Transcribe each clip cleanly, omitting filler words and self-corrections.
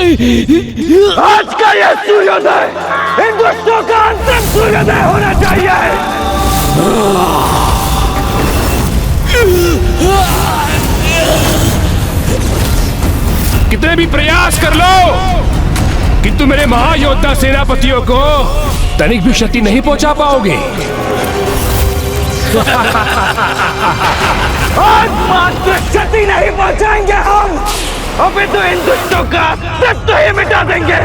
आज का ये सूर्योदय इन दुष्टों का अंतिम सूर्योदय होना चाहिए। कितने भी प्रयास कर लो किंतु मेरे महायोद्धा सेनापतियों को तनिक भी क्षति नहीं पहुंचा पाओगे। आज मात्र क्षति नहीं पहुंचाएंगे हम, अभी तो इन दुष्टों का अस्तित्व ही मिटा देंगे।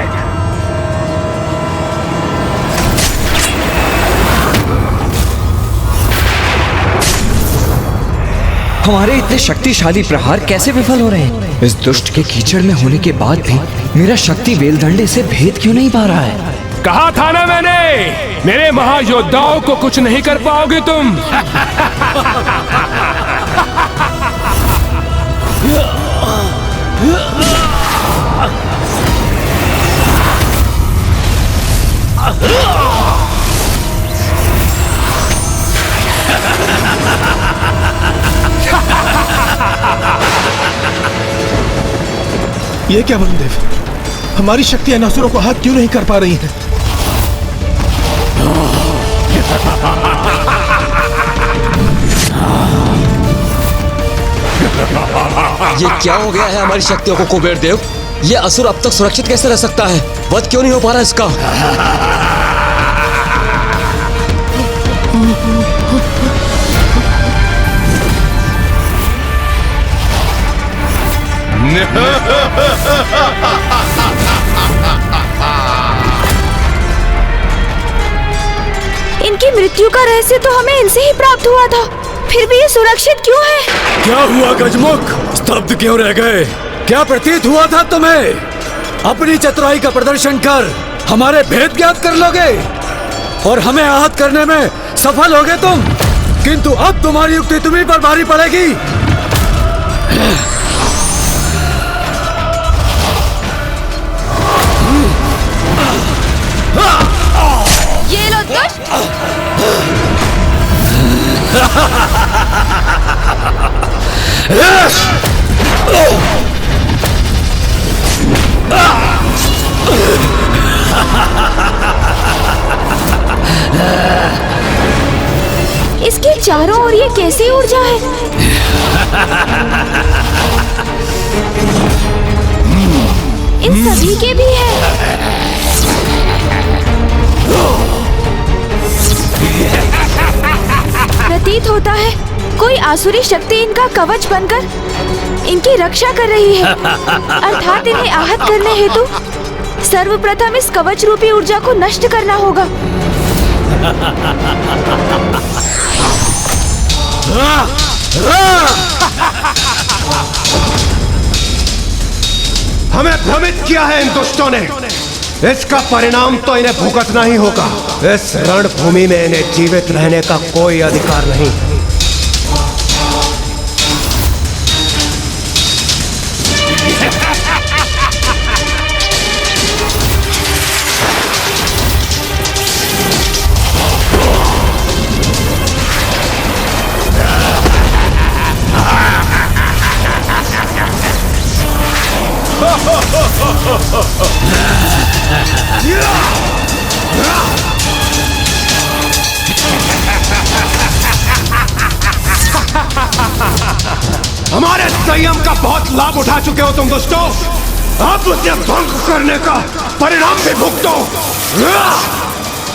हमारे इतने शक्तिशाली प्रहार कैसे विफल हो रहे हैं? इस दुष्ट के कीचड़ में होने के बाद भी मेरा शक्ति वेलदंडे से भेद क्यों नहीं पा रहा है? कहा था ना मैंने, मेरे महायोद्धाओं को कुछ नहीं कर पाओगे तुम। ये क्या वरुणदेव, हमारी शक्तियां असुरों को हाथ क्यों नहीं कर पा रही हैं? ये क्या हो गया है हमारी शक्तियों को कुबेर देव? ये असुर अब तक सुरक्षित कैसे रह सकता है? वध क्यों नहीं हो पा रहा इसका? इनकी मृत्यु का रहस्य तो हमें इनसे ही प्राप्त हुआ था, फिर भी ये सुरक्षित क्यों है? क्या हुआ गजमुख, स्तब्ध क्यों रह गए? क्या प्रतीत हुआ था तुम्हें? अपनी चतुराई का प्रदर्शन कर हमारे भेद ज्ञात कर लोगे और हमें आहत करने में सफल होगे तुम, किंतु अब तुम्हारी युक्ति तुम्हीं पर भारी पड़ेगी। ये लो दुष्ट! इसके चारों ओर ये कैसी ऊर्जा है? इन सभी के भी है। प्रतीत होता है कोई आसुरी शक्ति इनका कवच बनकर इनकी रक्षा कर रही है, अर्थात इन्हें आहत करने हेतु सर्वप्रथम इस कवच रूपी ऊर्जा को नष्ट करना होगा। हमें भ्रमित किया है इन दुष्टों ने, इसका परिणाम तो इन्हें भुगतना ही होगा। इस रणभूमि में इन्हें जीवित रहने का कोई अधिकार नहीं। हमारे संयम का बहुत लाभ उठा चुके हो तुम दुष्टों, अब उसे भंग करने का परिणाम भी भुगतो।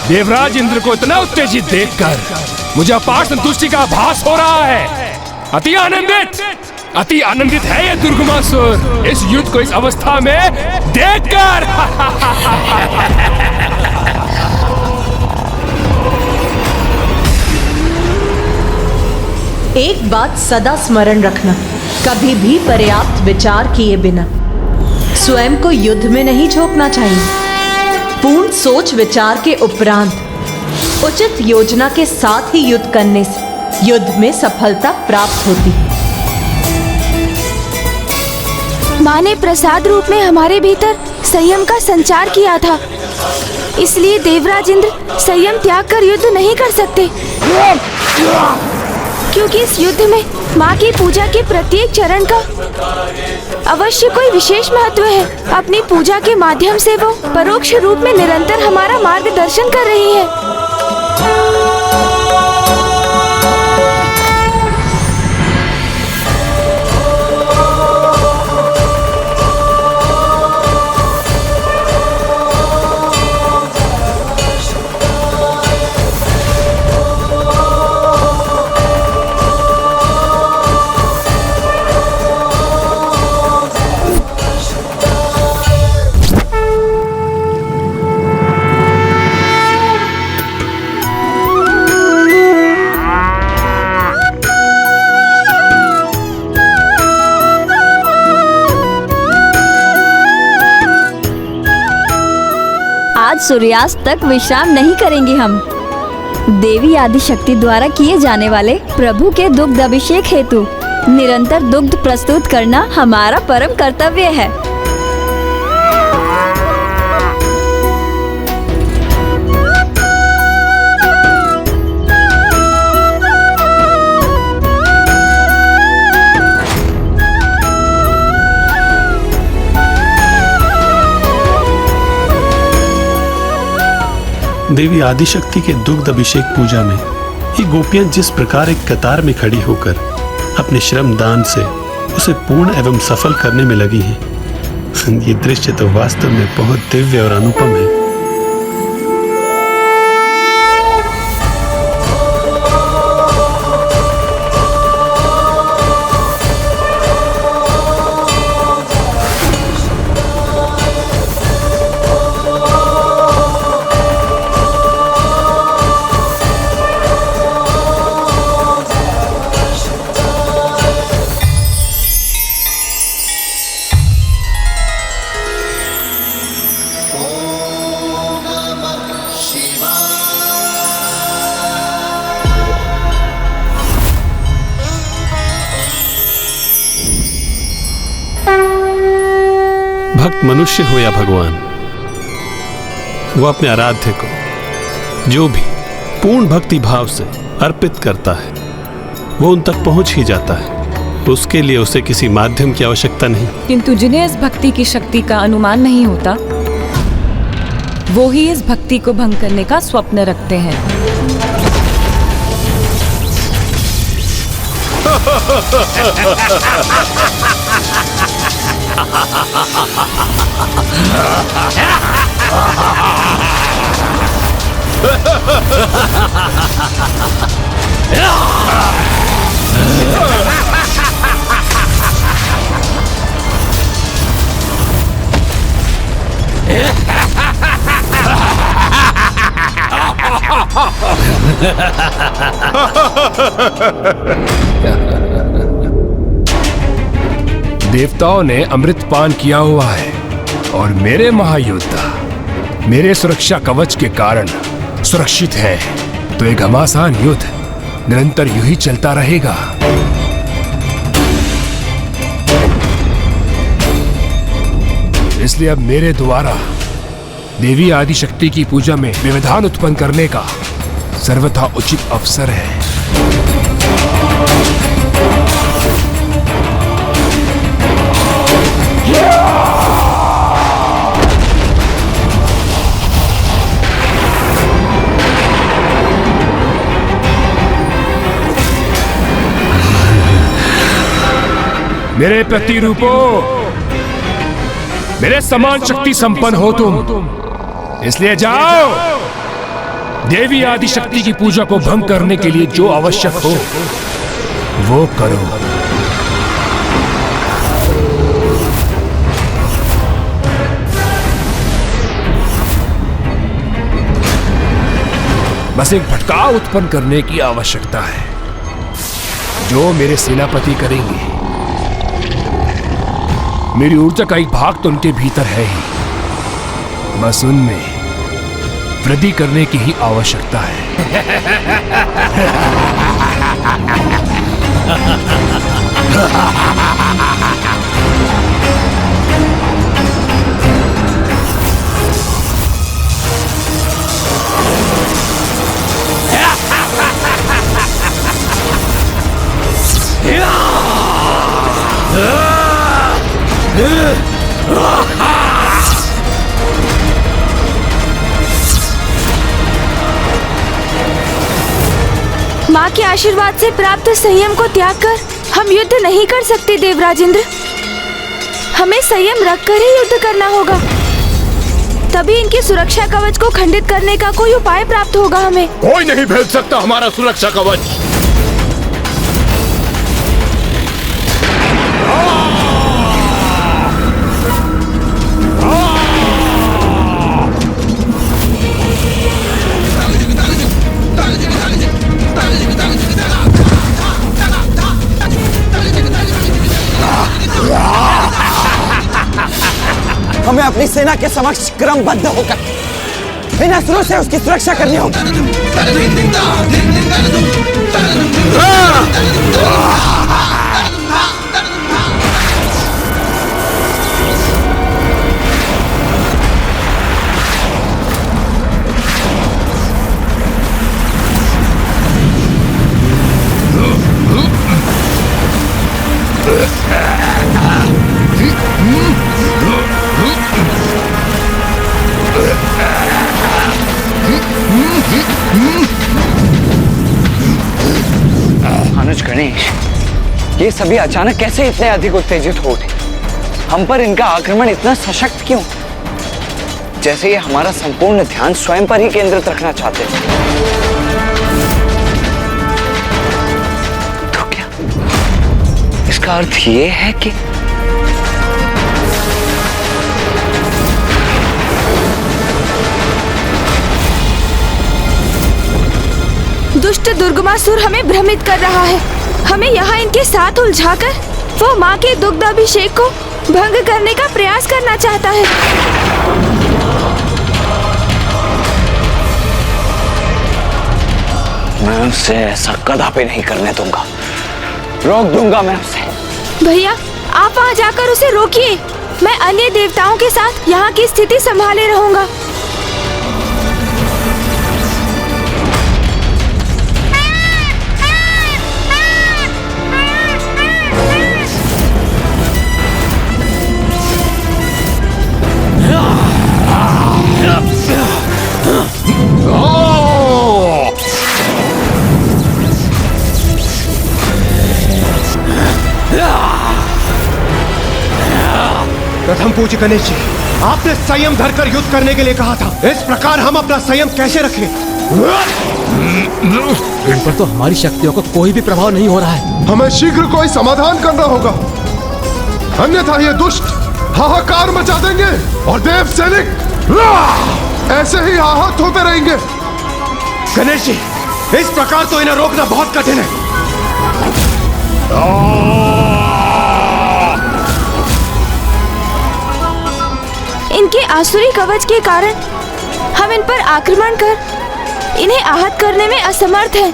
देवराज इंद्र को इतना उत्तेजित देखकर मुझे अपार संतुष्टि का आभास हो रहा है। अति आनंदित है ये दुर्गमासुर इस युद्ध को इस अवस्था में देखकर। एक बात सदा स्मरण रखना, कभी भी पर्याप्त विचार किए बिना स्वयं को युद्ध में नहीं झोंकना चाहिए। पूर्ण सोच विचार के उपरांत उचित योजना के साथ ही युद्ध करने से युद्ध में सफलता प्राप्त होती है। माँ ने प्रसाद रूप में हमारे भीतर संयम का संचार किया था, इसलिए देवराज इंद्र संयम त्याग कर युद्ध नहीं कर सकते। क्योंकि इस युद्ध में माँ की पूजा के प्रत्येक चरण का अवश्य कोई विशेष महत्व है। अपनी पूजा के माध्यम से वो परोक्ष रूप में निरंतर हमारा मार्गदर्शन कर रही है। सूर्यास्त तक विश्राम नहीं करेंगे हम। देवी आदिशक्ति द्वारा किए जाने वाले प्रभु के दुग्ध अभिषेक हेतु निरंतर दुग्ध प्रस्तुत करना हमारा परम कर्तव्य है। देवी आदिशक्ति के दुग्ध अभिषेक पूजा में ये गोपियां जिस प्रकार एक कतार में खड़ी होकर अपने श्रम दान से उसे पूर्ण एवं सफल करने में लगी हैं, ये दृश्य तो वास्तव में बहुत दिव्य और अनुपम है। भक्त मनुष्य हो या भगवान, वो अपने आराध्य को जो भी पूर्ण भक्ति भाव से अर्पित करता है वो उन तक पहुंच ही जाता है। उसके लिए उसे किसी माध्यम की आवश्यकता नहीं। किंतु जिन्हें इस भक्ति की शक्ति का अनुमान नहीं होता वो ही इस भक्ति को भंग करने का स्वप्न रखते हैं। देवताओं ने अमृत पान किया हुआ है और मेरे महायोद्धा मेरे सुरक्षा कवच के कारण सुरक्षित है, तो एक घमासान युद्ध निरंतर यूं ही चलता रहेगा। इसलिए अब मेरे द्वारा देवी आदिशक्ति की पूजा में व्यवधान उत्पन्न करने का सर्वथा उचित अवसर है। मेरे प्रतिरूपो, मेरे समान शक्ति संपन्न हो तुम, इसलिए जाओ देवी आदिशक्ति की पूजा को भंग करने के लिए जो आवश्यक हो वो करो। बस एक भटकाव उत्पन्न करने की आवश्यकता है, जो मेरे सेनापति करेंगे। मेरी ऊर्जा का एक भाग तो उनके भीतर है ही, बस उनमें वृद्धि करने की ही आवश्यकता है। माँ के आशीर्वाद से प्राप्त संयम को त्याग कर हम युद्ध नहीं कर सकते देवराजेंद्र। हमें संयम रखकर ही युद्ध करना होगा, तभी इनके सुरक्षा कवच को खंडित करने का कोई उपाय प्राप्त होगा हमें। कोई नहीं भेद सकता हमारा सुरक्षा कवच। हमें अपनी सेना के समक्ष क्रमबद्ध होकर बिना असुरों से उसकी सुरक्षा करनी होगी। अनुज गणेश, ये सभी अचानक कैसे इतने अधिक उत्तेजित हो उठे? हम पर इनका आक्रमण इतना सशक्त क्यों? जैसे ये हमारा संपूर्ण ध्यान स्वयं पर ही केंद्रित रखना चाहते थे। तो क्या इसका अर्थ ये है कि दुष्ट दुर्गमासुर हमें भ्रमित कर रहा है। हमें यहाँ इनके साथ उलझाकर वो माँ के दुग्ध अभिषेक को भंग करने का प्रयास करना चाहता है। मैं उसे ऐसा कदापि नहीं करने दूंगा। रोक दूंगा मैं उसे। भैया, आप वहाँ जाकर उसे रोकिए। मैं अन्य देवताओं के साथ यहाँ की स्थिति संभाले रहूंगा। प्रथम पूज्य गणेश जी, आपने संयम धरकर युद्ध करने के लिए कहा था। इस प्रकार हम अपना संयम कैसे रखें? इन पर तो हमारी शक्तियों का कोई भी प्रभाव नहीं हो रहा है। हमें शीघ्र कोई समाधान करना होगा, अन्यथा ये दुष्ट हाहाकार मचा देंगे और देव सैनिक ऐसे ही आहत होते रहेंगे। गणेश जी, इस प्रकार तो इन्हें रोकना बहुत कठिन है। इनके आसुरी कवच के कारण हम इन पर आक्रमण कर इन्हें आहत करने में असमर्थ हैं।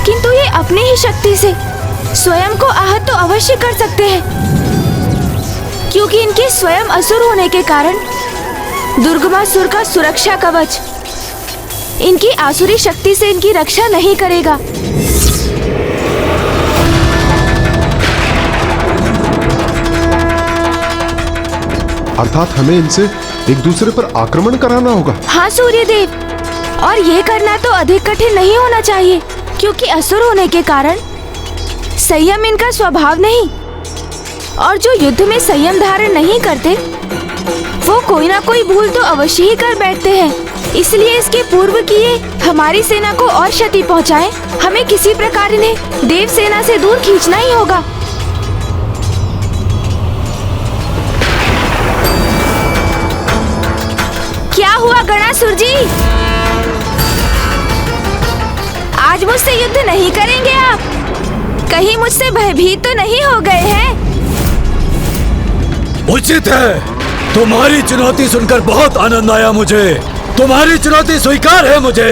किंतु ये अपनी ही शक्ति से स्वयं को आहत तो अवश्य कर सकते हैं, क्योंकि इनके स्वयं असुर होने के कारण दुर्गमासुर का सुरक्षा कवच इनकी आसुरी शक्ति से इनकी रक्षा नहीं करेगा। अर्थात हमें इनसे एक दूसरे पर आक्रमण कराना होगा। हाँ सूर्यदेव, और ये करना तो अधिक कठिन नहीं होना चाहिए, क्योंकि असुर होने के कारण संयम इनका स्वभाव नहीं, और जो युद्ध में संयम धारण नहीं करते वो कोई ना कोई भूल तो अवश्य ही कर बैठते हैं। इसलिए इसके पूर्व कि ये हमारी सेना को और क्षति पहुंचाए, हमें किसी प्रकार इन्हें देव सेना से दूर खींचना ही होगा। क्या हुआ गणासुर जी? आज मुझसे युद्ध नहीं करेंगे आप? कहीं मुझसे भयभीत तो नहीं हो गए हैं? उचित है। तुम्हारी चुनौती सुनकर बहुत आनंद आया मुझे। तुम्हारी चुनौती स्वीकार है मुझे।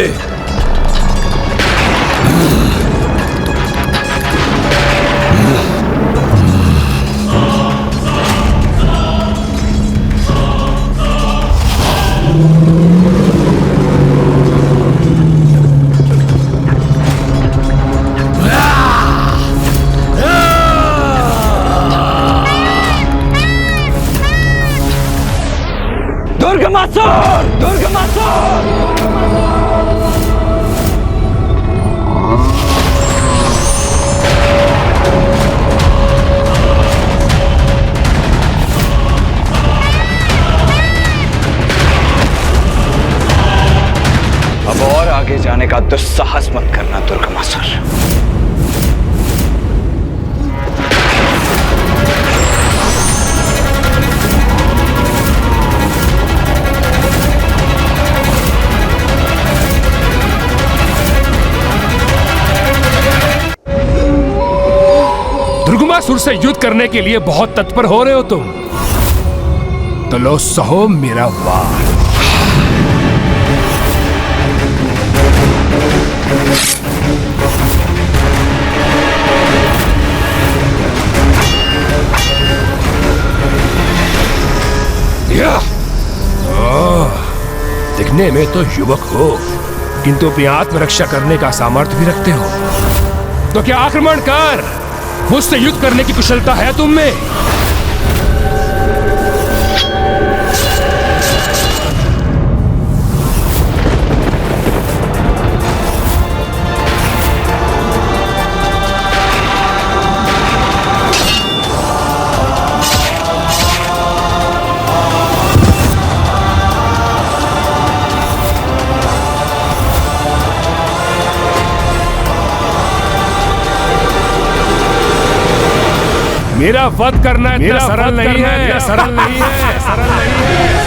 दुर्गमासुर! दुर्गमासुर! का दुस्साहस मत करना दुर्गमासुर। दुर्गमासुर से युद्ध करने के लिए बहुत तत्पर हो रहे हो तुम, तो लो सहो मेरा वार। दिखने में तो युवक हो, किंतु अपनी आत्मरक्षा करने का सामर्थ्य भी रखते हो, तो क्या आक्रमण कर। मुझसे युद्ध करने की कुशलता है तुम में। मेरा वध करना इतना सरल नहीं है, सरल नहीं है, सरल नहीं है।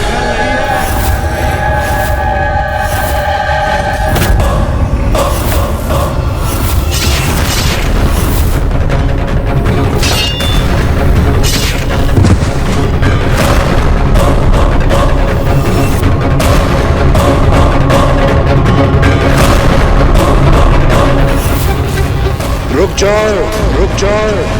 रुक जाओ, रुक जाओ।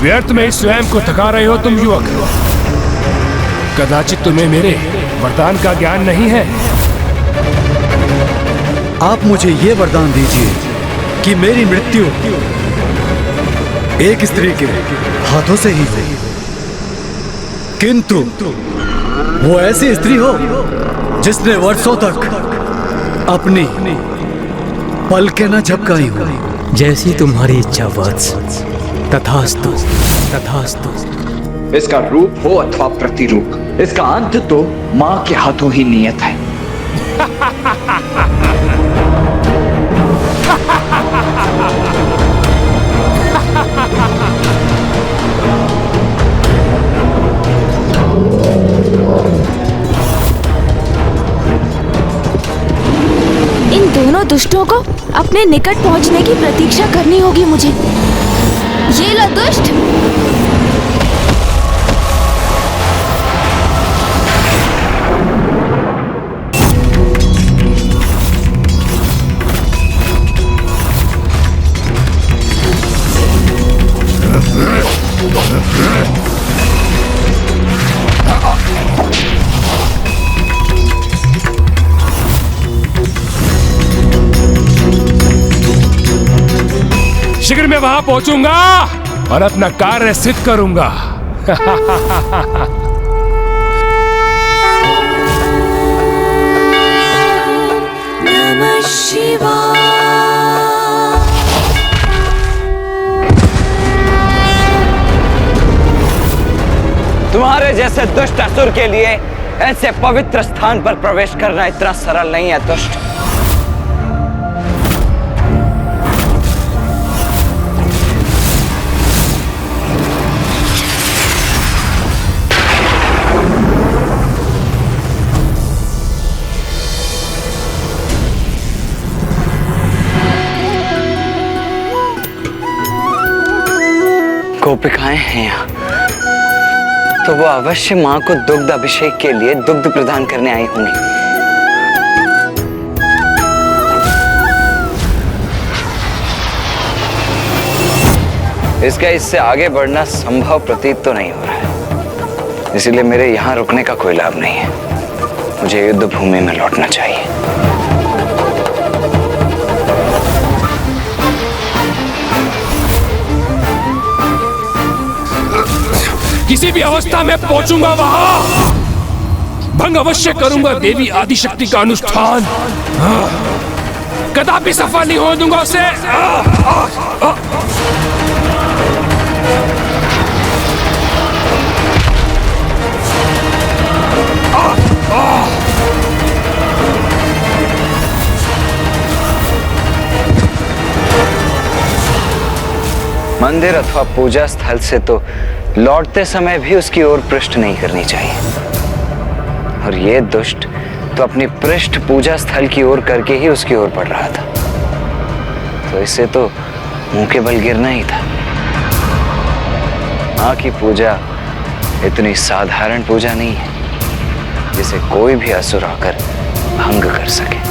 व्यर्थ में स्वयं को थका रहे हो तुम युवक। कदाचित तुम्हें मेरे वरदान का ज्ञान नहीं है। आप मुझे ये वरदान दीजिए कि मेरी मृत्यु एक स्त्री के हाथों से ही हो, किंतु वो ऐसी स्त्री हो जिसने वर्षों तक अपनी पलकें न झपकाई हो। जैसी तुम्हारी इच्छा वत्स। तथास्तु, तथास्तु। इसका रूप हो अथवा प्रतिरूप, इसका अंत तो मां के हाथों ही नियत है। इन दोनों दुष्टों को अपने निकट पहुंचने की प्रतीक्षा करनी होगी मुझे। ये लो दुष्ट। शीघ्र मैं वहां पहुंचूंगा और अपना कार्य सिद्ध करूंगा। नमः शिवाय। तुम्हारे जैसे दुष्ट असुर के लिए ऐसे पवित्र स्थान पर प्रवेश करना इतना सरल नहीं है दुष्ट। गोपिकाएं हैं यहाँ, तो वो अवश्य मां को दुग्ध अभिषेक के लिए दुग्ध प्रदान करने आई होंगी। इसका इससे आगे बढ़ना संभव प्रतीत तो नहीं हो रहा है, इसीलिए मेरे यहाँ रुकने का कोई लाभ नहीं है। मुझे युद्ध भूमि में लौटना चाहिए। किसी भी अवस्था में पहुंचूंगा वहां, भंग अवश्य करूंगा देवी आदिशक्ति का अनुष्ठान। कदापि सफल नहीं हो दूंगा उसे। मंदिर अथवा पूजा स्थल से तो लौटते समय भी उसकी ओर पृष्ठ नहीं करनी चाहिए। और ये दुष्ट तो अपनी पृष्ठ पूजा स्थल की ओर करके ही उसकी ओर बढ़ रहा था, तो इसे तो मुंह के बल गिरना ही था। मां की पूजा इतनी साधारण पूजा नहीं है जिसे कोई भी असुर आकर भंग कर सके।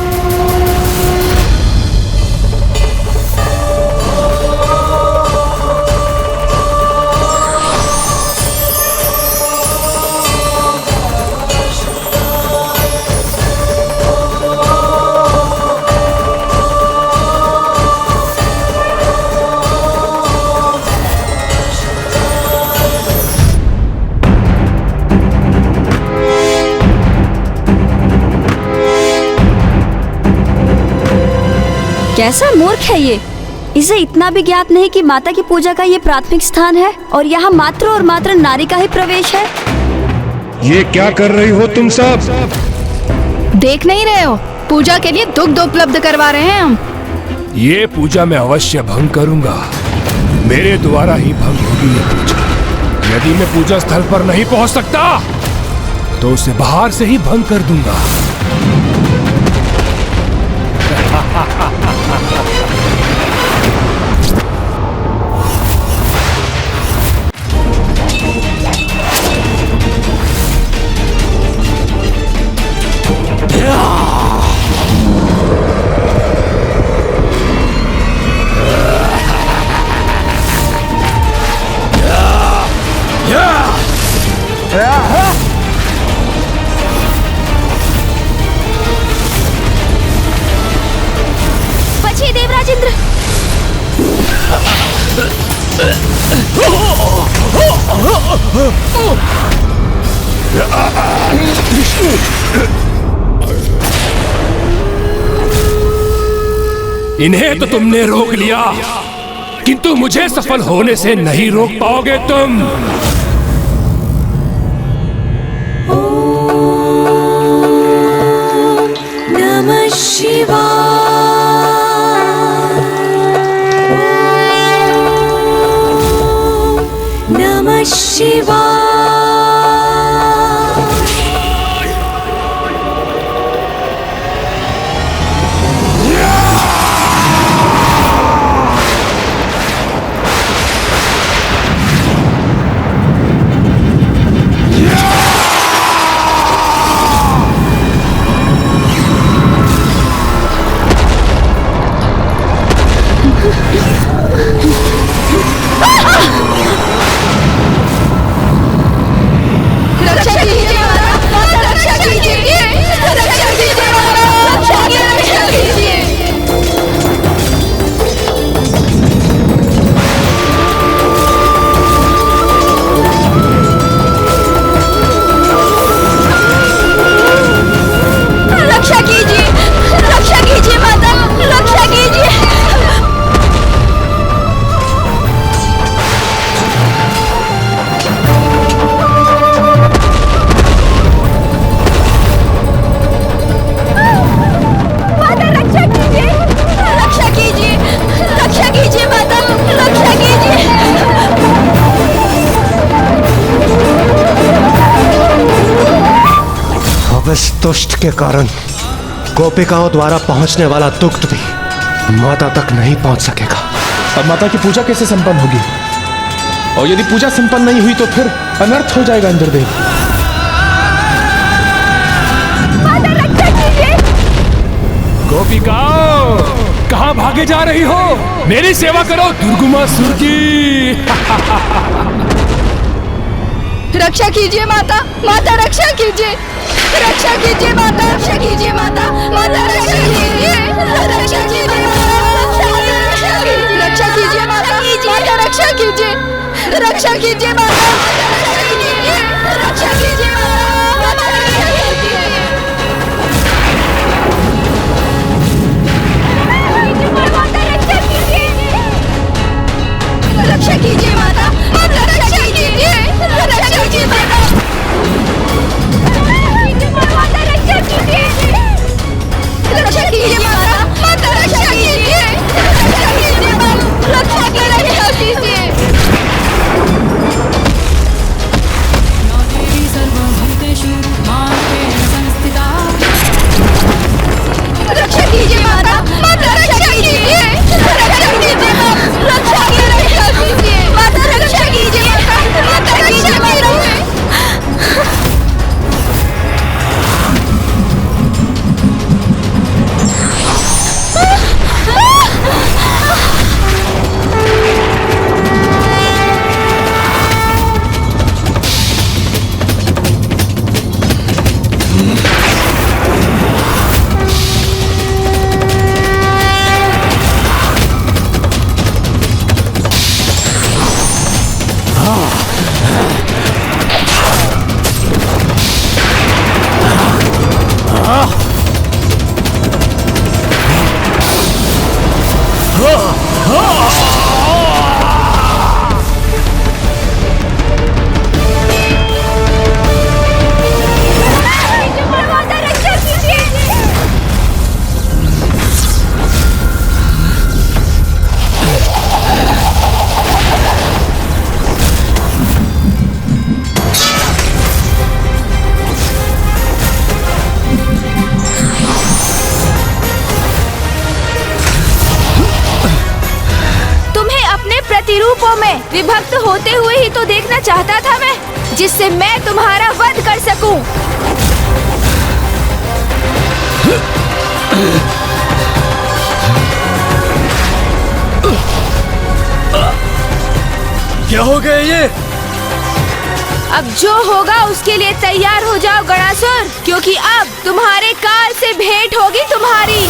कैसा मूर्ख है ये। इसे इतना भी ज्ञात नहीं कि माता की पूजा का ये प्राथमिक स्थान है और यहाँ मात्र और मात्र नारी का ही प्रवेश है। ये क्या कर रही हो तुम सब? देख नहीं रहे हो, पूजा के लिए दुग्ध उपलब्ध करवा रहे हैं हम। ये पूजा मैं अवश्य भंग करूंगा। मेरे द्वारा ही भंग होगी ये पूजा। यदि मैं पूजा स्थल पर नहीं पहुंच सकता तो उसे बाहर से ही भंग कर दूंगा। बचिए देवराजेंद्र। इन्हें तो तुमने रोक लिया, किंतु मुझे सफल होने से नहीं रोक पाओगे तुम। नमः शिवाय। नमः शिवाय। रक्षा कीजिए माता, रक्षा कीजिए, रक्षा कीजिए माता, रक्षा कीजिए। रक्षा कीजिए, रक्षा कीजिए माता, रक्षा कीजिए। माता रक्षा कीजिए, रक्षा कीजिए, रक्षा कीजिए माता, रक्षा कीजिए। अब इस दुष्ट के कारण गोपिकाओं द्वारा पहुंचने वाला दुग्ध भी माता तक नहीं पहुंच सकेगा। अब माता की पूजा कैसे संपन्न होगी? और यदि पूजा संपन्न नहीं हुई तो फिर अनर्थ हो जाएगा इंद्रदेव। माता रक्षा कीजिए। गोपिकाओं, कहाँ भागे जा रही हो? मेरी सेवा करो दुर्गुमासुर की। रक्षा कीजिए माता, माता रक्षा कीजिए, रक्षा कीजिए माता, रक्षा कीजिए माता, माता रक्षा कीजिए, रक्षा कीजिए माता, रक्षा कीजिए माता, माता रक्षा कीजिए, रक्षा कीजिए माता, रक्षा कीजिए माता, रक्षा कीजिए माता, माता रक्षा कीजिए, रक्षा कीजिए माता, माता रक्षा कीजिए, रक्षा कीजिए माता, माता रक्षा कीजिए, रक्षा कीजिए माता, रक्षा कीजिए। प्रतिरूपों में विभक्त होते हुए ही तो देखना चाहता था मैं, जिससे मैं तुम्हारा वध कर सकूं। क्या हो गया ये? अब जो होगा उसके लिए तैयार हो जाओ गणासुर, क्योंकि अब तुम्हारे काल से भेंट होगी तुम्हारी।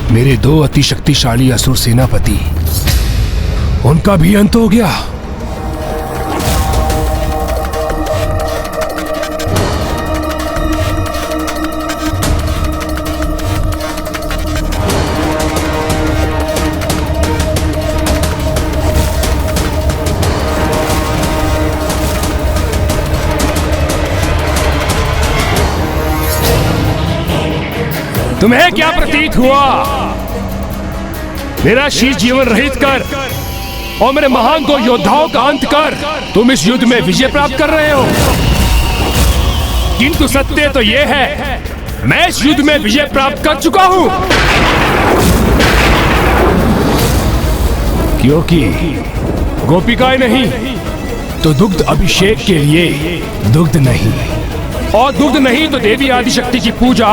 मेरे दो अति शक्तिशाली असुर सेनापति, उनका भी अंत हो गया। तुम्हें क्या प्रतीत हुआ? मेरा शीश जीवन रहित कर और मेरे महान दो योद्धाओं का अंत कर तुम इस युद्ध में विजय प्राप्त कर रहे हो। किंतु सत्य तो यह है, मैं इस युद्ध में विजय प्राप्त कर चुका हूं, क्योंकि गोपिकाएं नहीं तो दुग्ध अभिषेक के लिए दुग्ध नहीं, और दुग्ध नहीं तो देवी आदिशक्ति की पूजा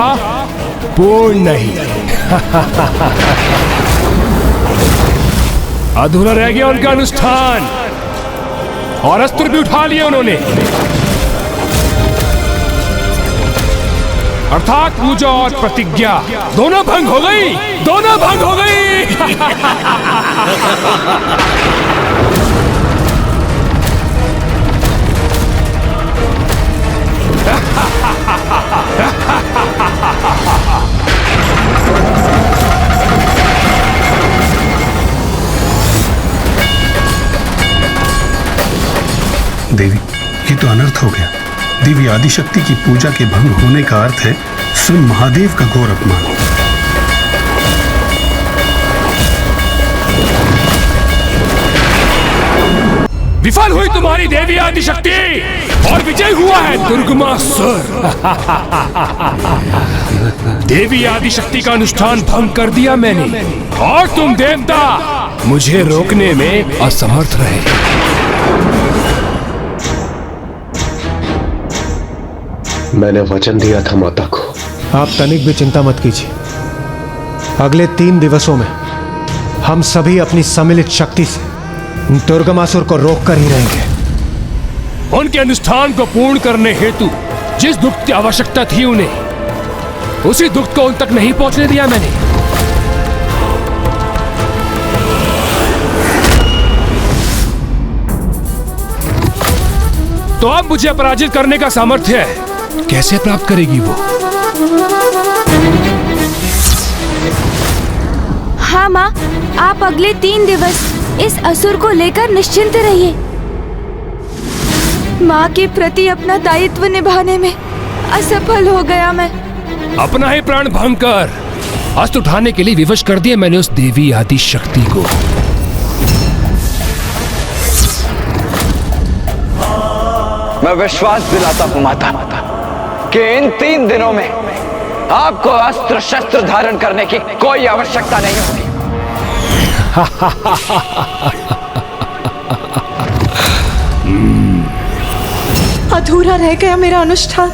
पूर्ण नहीं। अधूरा रह गया उनका अनुष्ठान, और अस्त्र भी उठा लिए उन्होंने, अर्थात पूजा और प्रतिज्ञा दोनों भंग हो गई, दोनों भंग हो गई। देवी, ये तो अनर्थ हो गया। देवी आदिशक्ति की पूजा के भंग होने का अर्थ है स्वयं महादेव का घोर अपमान। विफल हुई तुम्हारी देवी आदिशक्ति और विजय हुआ है दुर्गमासुर। देवी आदिशक्ति का अनुष्ठान भंग कर दिया मैंने, और तुम देवता मुझे रोकने में असमर्थ रहे। मैंने वचन दिया था माता को। आप तनिक भी चिंता मत कीजिए, अगले 3 दिवसों में हम सभी अपनी सम्मिलित शक्ति से दुर्गमासुर को रोक कर ही रहेंगे। उनके अनुष्ठान को पूर्ण करने हेतु जिस दुग्ध की आवश्यकता थी उन्हें, उसी दुग्ध को उन तक नहीं पहुंचने दिया मैंने। तो अब मुझे पराजित करने का सामर्थ्य कैसे प्राप्त करेगी वो? हाँ माँ, आप अगले 3 दिवस इस असुर को लेकर निश्चिंत रहिए। माँ के प्रति अपना दायित्व निभाने में असफल हो गया मैं। अपना ही प्राण भंग कर अस्त्र उठाने के लिए विवश कर दिया मैंने उस देवी आदि शक्ति को। मैं विश्वास दिलाता हूँ माता कि इन 3 दिनों में आपको अस्त्र शस्त्र धारण करने की कोई आवश्यकता नहीं होगी। अधूरा रह गया मेरा अनुष्ठान।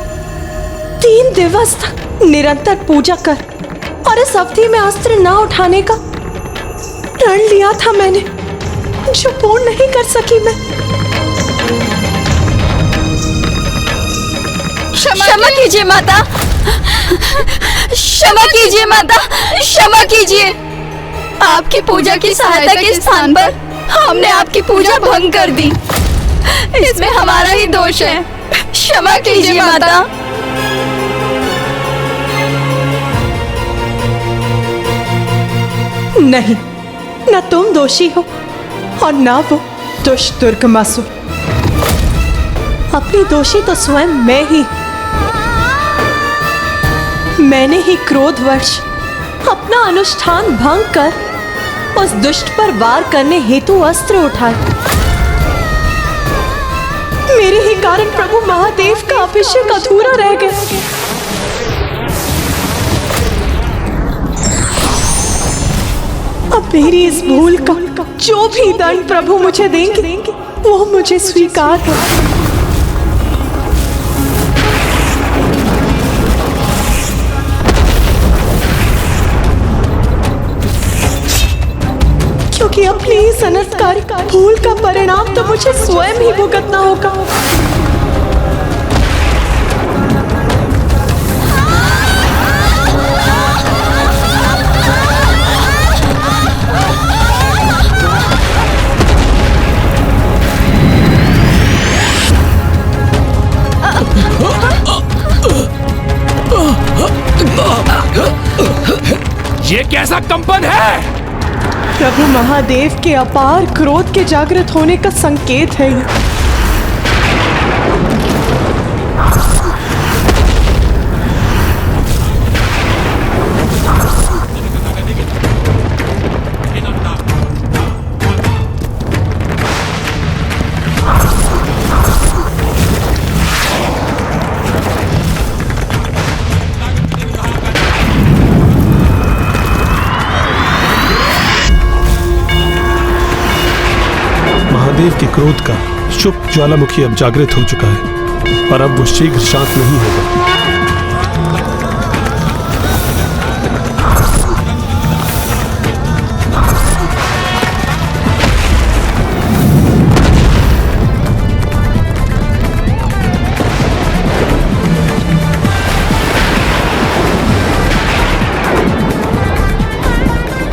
3 दिवस तक निरंतर पूजा कर और इस अवधि में अस्त्र ना उठाने का प्रण लिया था मैंने, जो पूर्ण नहीं कर सकी मैं। क्षमा कीजिए माता, क्षमा कीजिए माता, क्षमा कीजिए। आपकी पूजा की सहायता के स्थान पर हमने आपकी पूजा भंग कर दी। इसमें हमारा ही दोष है, क्षमा कीजिए माता। नहीं, न तुम दोषी हो और न वो दुष्ट दुर्गमासुर। अपनी दोषी तो स्वयं मैं ही। मैंने ही क्रोधवश अपना अनुष्ठान भंग कर उस दुष्ट पर वार करने हेतु अस्त्र उठाए। मेरे ही कारण प्रभु महादेव का अभिषेक अधूरा रह गया। अब मेरी इस भूल का जो भी दंड प्रभु मुझे देंगे वो मुझे स्वीकार है। क्योंकि अपनी इस अनर्थकारी भूल का परिणाम तो मुझे स्वयं ही भुगतना होगा। ये कैसा कंपन है? प्रभु महादेव के अपार क्रोध के जागृत होने का संकेत है ये। महादेव के क्रोध का शुभ ज्वालामुखी अब जागृत हो चुका है और अब वो शीघ्र शांत नहीं होगा।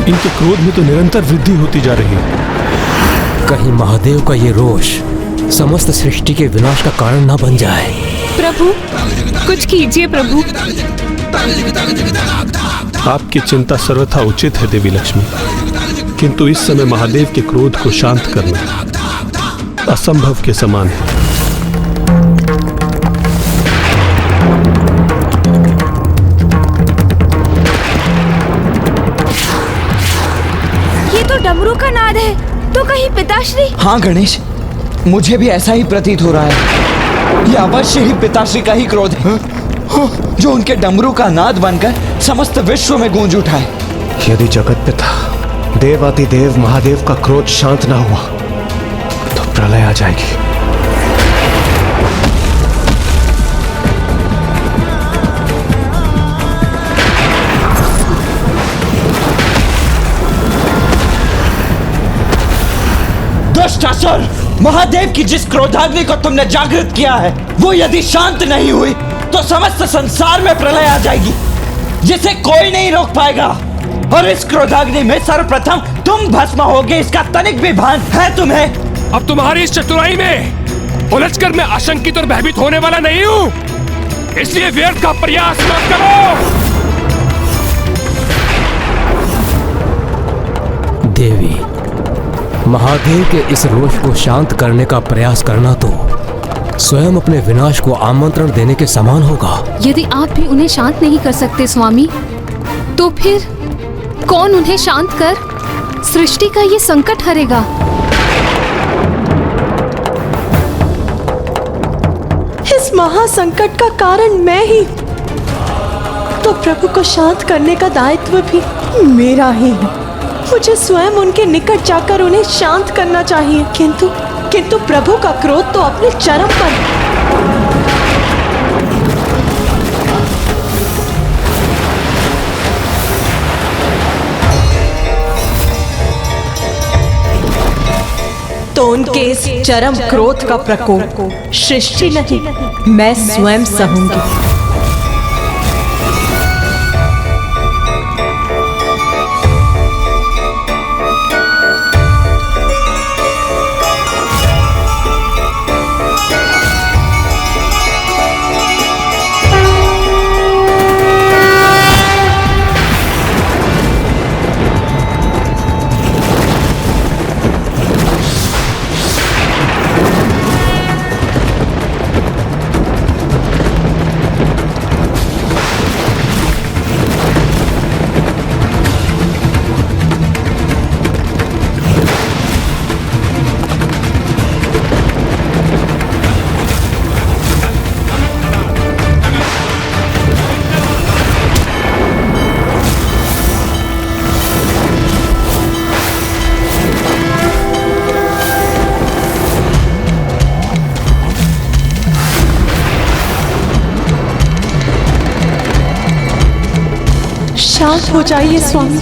इनके क्रोध में तो निरंतर वृद्धि होती जा रही है। कहीं महादेव का ये रोष समस्त सृष्टि के विनाश का कारण ना बन जाए। प्रभु, कुछ कीजिए प्रभु। आपकी चिंता सर्वथा उचित है देवी लक्ष्मी, किंतु इस समय महादेव के क्रोध को शांत करना असंभव के समान है। ये तो डमरू का नाद है, तो कहीं पिताश्री? हाँ गणेश, मुझे भी ऐसा ही प्रतीत हो रहा है। ये अवश्य ही पिताश्री का ही क्रोध है, जो उनके डमरू का नाद बनकर समस्त विश्व में गूंज उठा है। यदि जगत पिता देवातिदेव महादेव का क्रोध शांत ना हुआ तो प्रलय आ जाएगी। दुष्टासुर, महादेव की जिस क्रोधाग्नि को तुमने जागृत किया है वो यदि शांत नहीं हुई तो समस्त संसार में प्रलय आ जाएगी, जिसे कोई नहीं रोक पाएगा। और इस क्रोधाग्नि में सर्वप्रथम तुम भस्म होगे, इसका तनिक भी भान है तुम्हें? अब तुम्हारी इस चतुराई में उलझकर मैं आशंकित और भयभीत होने वाला नहीं हूं, इसलिए व्यर्थ का प्रयास मत करो। देवी, महादेव के इस रोष को शांत करने का प्रयास करना तो स्वयं अपने विनाश को आमंत्रण देने के समान होगा। यदि आप भी उन्हें शांत नहीं कर सकते स्वामी, तो फिर कौन उन्हें शांत कर सृष्टि का ये संकट हरेगा? इस महासंकट का कारण मैं ही, तो प्रभु को शांत करने का दायित्व भी मेरा ही है। मुझे स्वयं उनके निकट जाकर उन्हें शांत करना चाहिए, किंतु प्रभु का क्रोध तो अपने चरम पर है। तो उनके इस चरम क्रोध का प्रकोप सृष्टि नहीं, मैं स्वयं सहूंगी। शांत हो जाइए स्वामी।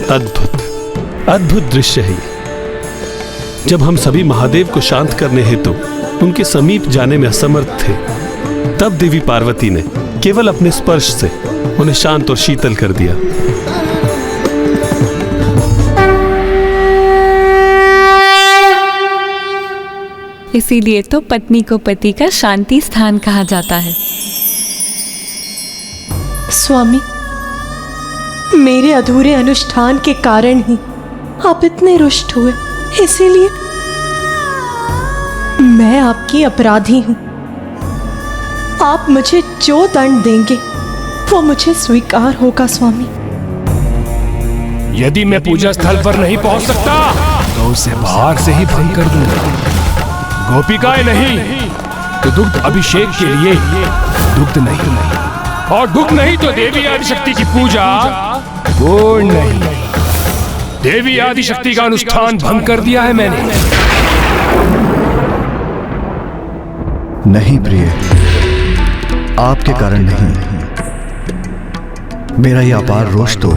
अद्भुत अद्भुत दृश्य है ये। जब हम सभी महादेव को शांत करने हेतु उनके समीप जाने में असमर्थ थे, तब देवी पार्वती ने केवल अपने स्पर्श से उन्हें शांत और शीतल कर दिया। इसीलिए तो पत्नी को पति का शांति स्थान कहा जाता है। स्वामी, मेरे अधूरे अनुष्ठान के कारण ही आप इतने रुष्ट हुए, इसीलिए मैं आपकी अपराधी हूं। आप मुझे जो दंड देंगे वो मुझे स्वीकार होगा स्वामी। यदि मैं पूजा स्थल पर नहीं पहुंच सकता तो उसे बाहर से ही भंग कर दूंगा। गोपिकाएं नहीं तो दुग्ध अभिषेक के लिए दुग्ध नहीं, और दुग्ध नहीं तो देवी आदिशक्ति की पूजा पूर्ण नहीं। देवी आदिशक्ति का अनुष्ठान भंग कर दिया है मैंने। नहीं प्रिय, आपके कारण नहीं, मेरा यह अपार रोष तो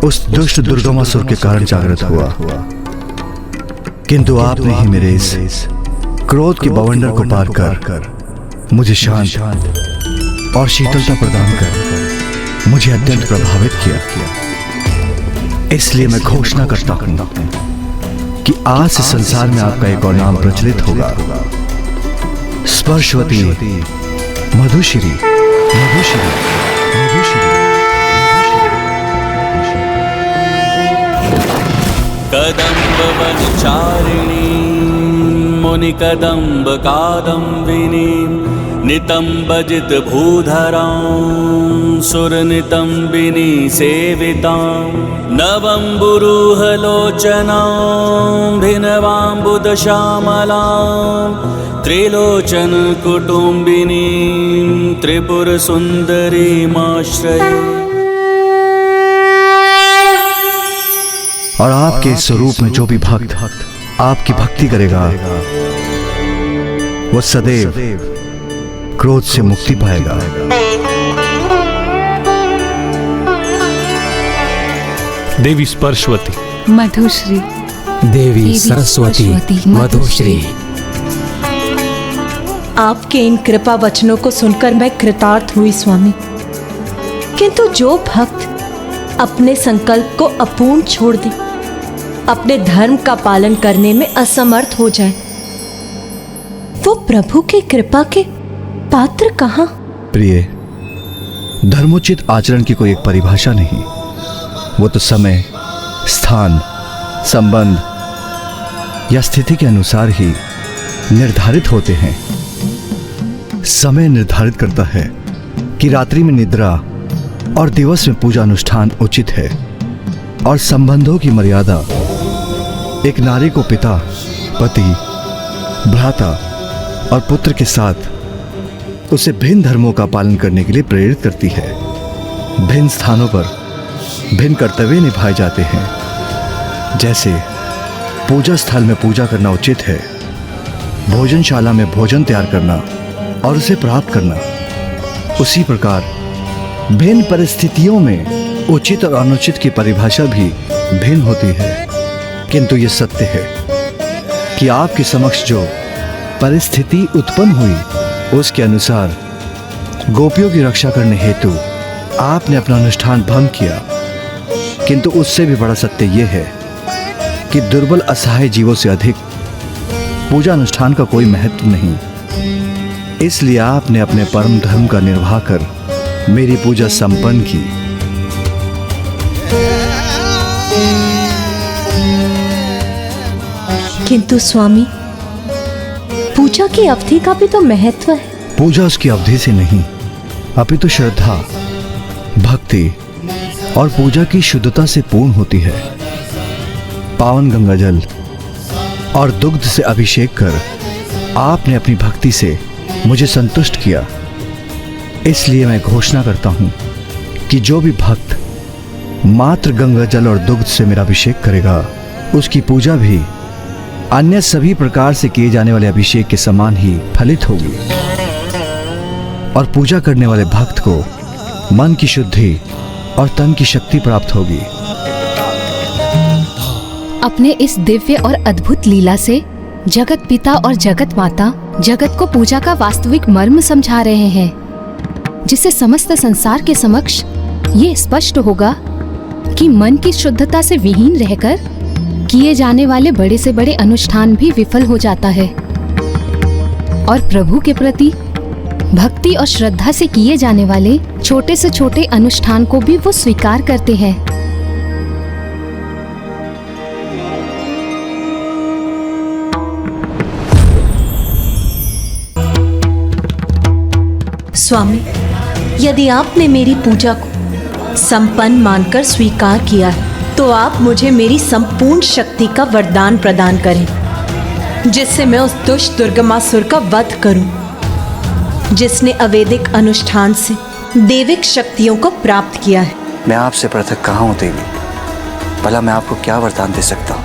उस दुष्ट दुर्गमासुर के कारण जागृत हुआ। किंतु आपने ही मेरे इस क्रोध के बवंडर को पार कर मुझे शांत और शीतलता प्रदान कर मुझे अत्यंत प्रभावित किया। इसलिए मैं घोषणा करता हूं कि आज से संसार में आपका एक और नाम प्रचलित होगा, स्पर्शवती मधुश्री। मधुश्री मधुश्री कदम्ब वनचारिणी मुनि कदम्ब कादम्बिनी नितंबजित भूधरां सुर नितंबिनी सेवितां नवंबुरूह लोचनां भिनवांबुद श्यामलां त्रिलोचन कुटुंबिनी त्रिपुर सुंदरी माश्रये। और आपके इस स्वरूप में जो भी भक्त आपकी भक्ति करेगा वो सदैव क्रोध से मुक्ति पाएगा। देवी स्पर्शवती, मधुश्री, देवी सरस्वती, मधुश्री। आपके इन कृपा वचनों को सुनकर मैं कृतार्थ हुई स्वामी। किंतु जो भक्त अपने संकल्प को अपूर्ण छोड़ दे, अपने धर्म का पालन करने में असमर्थ हो जाए, वो प्रभु की कृपा के पात्र कहां? प्रिय, धर्मोचित आचरण की कोई एक परिभाषा नहीं, वो तो समय, स्थान, संबंध या स्थिति के अनुसार ही निर्धारित होते हैं। समय निर्धारित करता है कि रात्रि में निद्रा और दिवस में पूजा अनुष्ठान उचित है, और संबंधों की मर्यादा एक नारी को पिता, पति, भ्राता और पुत्र के साथ उसे भिन्न धर्मों का पालन करने के लिए प्रेरित करती है। भिन्न स्थानों पर भिन्न कर्तव्य निभाए जाते हैं। जैसे पूजा स्थल में पूजा करना उचित है, भोजनशाला में भोजन तैयार करना और उसे प्राप्त करना, उसी प्रकार भिन्न परिस्थितियों में उचित और अनुचित की परिभाषा भी भिन्न होती है। किंतु यह सत्य है कि आपके समक्ष जो परिस्थिति उत्पन्न हुई उसके अनुसार गोपियों की रक्षा करने हेतु आपने अपना अनुष्ठान भंग किया। किंतु उससे भी बड़ा सत्य यह है कि दुर्बल असहाय जीवों से अधिक पूजा अनुष्ठान का कोई महत्व नहीं। इसलिए आपने अपने परम धर्म का निर्वाह कर मेरी पूजा संपन्न की। किंतु स्वामी, पूजा की अवधि का भी तो महत्व है। पूजा उसकी अवधि से नहीं अपितु श्रद्धा, भक्ति और पूजा की शुद्धता से पूर्ण होती है। पावन गंगाजल और दुग्ध से अभिषेक कर आपने अपनी भक्ति से मुझे संतुष्ट किया। इसलिए मैं घोषणा करता हूं कि जो भी भक्त मात्र गंगाजल और दुग्ध से मेरा अभिषेक करेगा, उसकी पूजा भी अन्य सभी प्रकार से किए जाने वाले अभिषेक के समान ही फलित होगी और पूजा करने वाले भक्त को मन की शुद्धि और तन की शक्ति प्राप्त होगी। अपने इस दिव्य और अद्भुत लीला से जगत पिता और जगत माता जगत को पूजा का वास्तविक मर्म समझा रहे हैं, जिससे समस्त संसार के समक्ष ये स्पष्ट होगा कि मन की शुद्धता से विहीन रहकर किए जाने वाले बड़े से बड़े अनुष्ठान भी विफल हो जाता है और प्रभु के प्रति भक्ति और श्रद्धा से किए जाने वाले छोटे से छोटे अनुष्ठान को भी वो स्वीकार करते हैं। स्वामी, यदि आपने मेरी पूजा को संपन्न मानकर स्वीकार किया है, तो आप मुझे मेरी संपूर्ण शक्ति का वरदान प्रदान करें, जिससे मैं उस दुष्ट दुर्गमासुर का वध करूं, जिसने अवैदिक अनुष्ठान से दैविक शक्तियों को प्राप्त किया है। मैं आपसे पृथक कहाँ हूँ देवी? भला मैं आपको क्या वरदान दे सकता हूँ?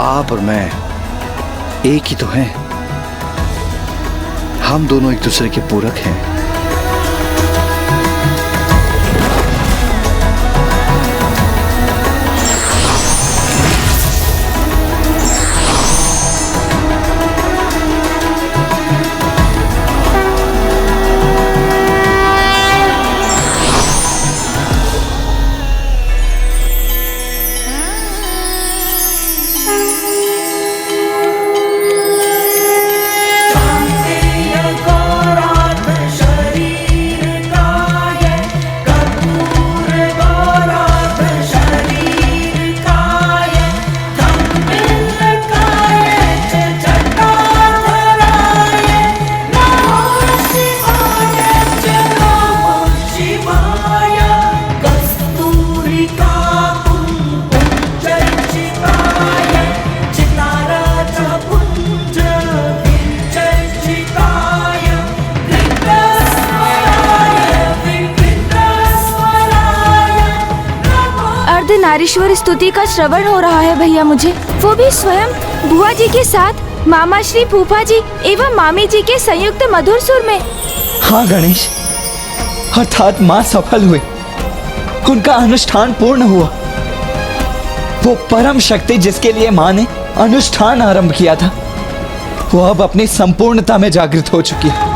आप और मैं एक ही तो हैं। हम दोनों एक दूसरे के पूरक हैं। नारीश्वर स्तुति का श्रवण हो रहा है भैया मुझे, वो भी स्वयं बुआ जी के साथ मामा श्री, फूफा जी एवं मामी जी के संयुक्त मधुर सुर में। हाँ गणेश, अर्थात माँ सफल हुए, उनका अनुष्ठान पूर्ण हुआ। वो परम शक्ति जिसके लिए माँ ने अनुष्ठान आरंभ किया था, वो अब अपनी संपूर्णता में जागृत हो चुकी है।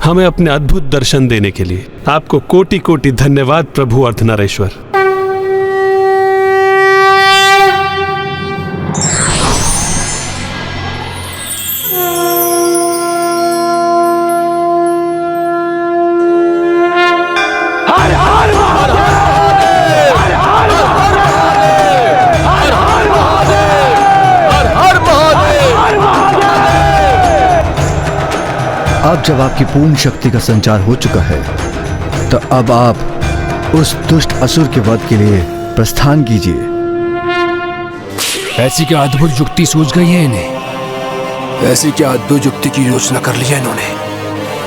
हमें अपने अद्भुत दर्शन देने के लिए आपको कोटि कोटि धन्यवाद प्रभु अर्धनारीश्वर। अब जब आपकी पूर्ण शक्ति का संचार हो चुका है, तो अब आप उस दुष्ट असुर के वध के लिए प्रस्थान कीजिए। ऐसी क्या अद्भुत युक्ति सूझ गई है इन्हें? ऐसी क्या अद्भुत युक्ति की योजना कर ली है इन्होंने,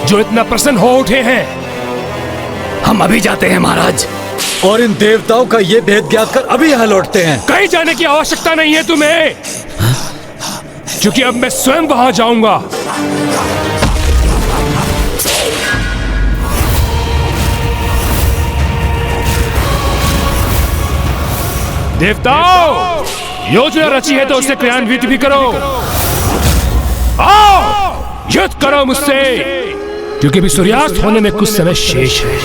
जो इतना प्रसन्न हो उठे हैं? हम अभी जाते हैं महाराज, और इन देवताओं का ये भेद ज्ञात कर अभी यहाँ लौटते हैं। कहीं जाने की आवश्यकता नहीं है तुम्हें, क्योंकि अब मैं स्वयं वहां जाऊंगा। देवताओं, योजना रची है तो उसे क्रियान्वित भी करो। आओ, युद्ध करो मुझसे, क्योंकि अभी सूर्यास्त होने में कुछ समय शेष है।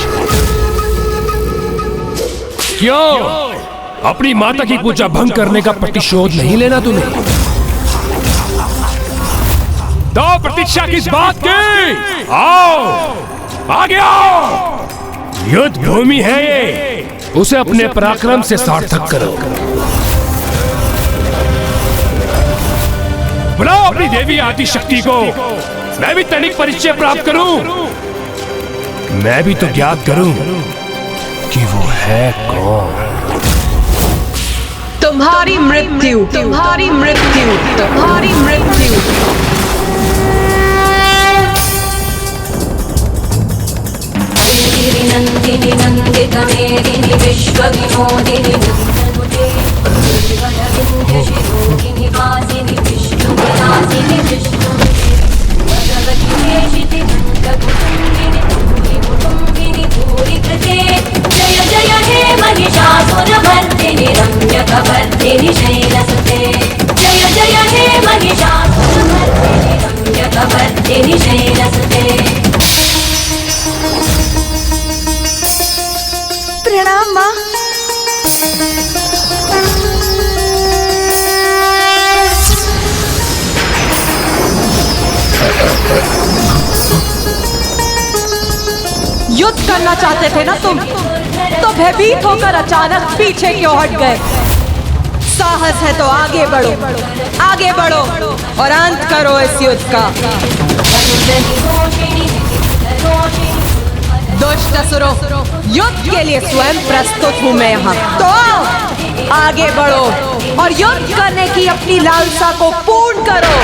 क्यों अपनी माता की पूजा भंग करने का प्रतिशोध नहीं लेना तुम्हें? तो प्रतीक्षा किस बात की? आओ, आगे आओ। युद्ध भूमि है ये, उसे अपने पराक्रम से सार्थक करो। बुलाओ अपनी देवी आदि शक्ति को, मैं भी तनिक परिचय प्राप्त करूं। मैं भी तो ज्ञात करूं कि वो है कौन। तुम्हारी मृत्यु, तुम्हारी मृत्यु, तुम्हारी मृत्यु। नंदिनी नंदित मेदिनी विश्व विनोदिनी नंदनुजे शिरोगिनी वासिनी विष्णु विलासिनी विष्णुनुजे भगवती देशिति नंदकुटुम्बिनी भूरि कुटुम्बिनी भूरि कृते जय जय हे महिषासुरमर्दिनि रम्यकवर्दिनि शैलसुते जय जय हे महिषासुरमर्दिनि रम्यकवर्दिनि शैलसुते। प्रणाम माँ। युद्ध करना चाहते थे ना तुम, तो भयभीत होकर अचानक पीछे क्यों हट गए? साहस है तो आगे बढ़ो, आगे बढ़ो और अंत करो इस युद्ध का। दुष्ट असुरों, युद्ध के लिए स्वयं प्रस्तुत हूं मैं यहाँ, तो आओ आगे बढ़ो और युद्ध करने की अपनी लालसा को पूर्ण करो।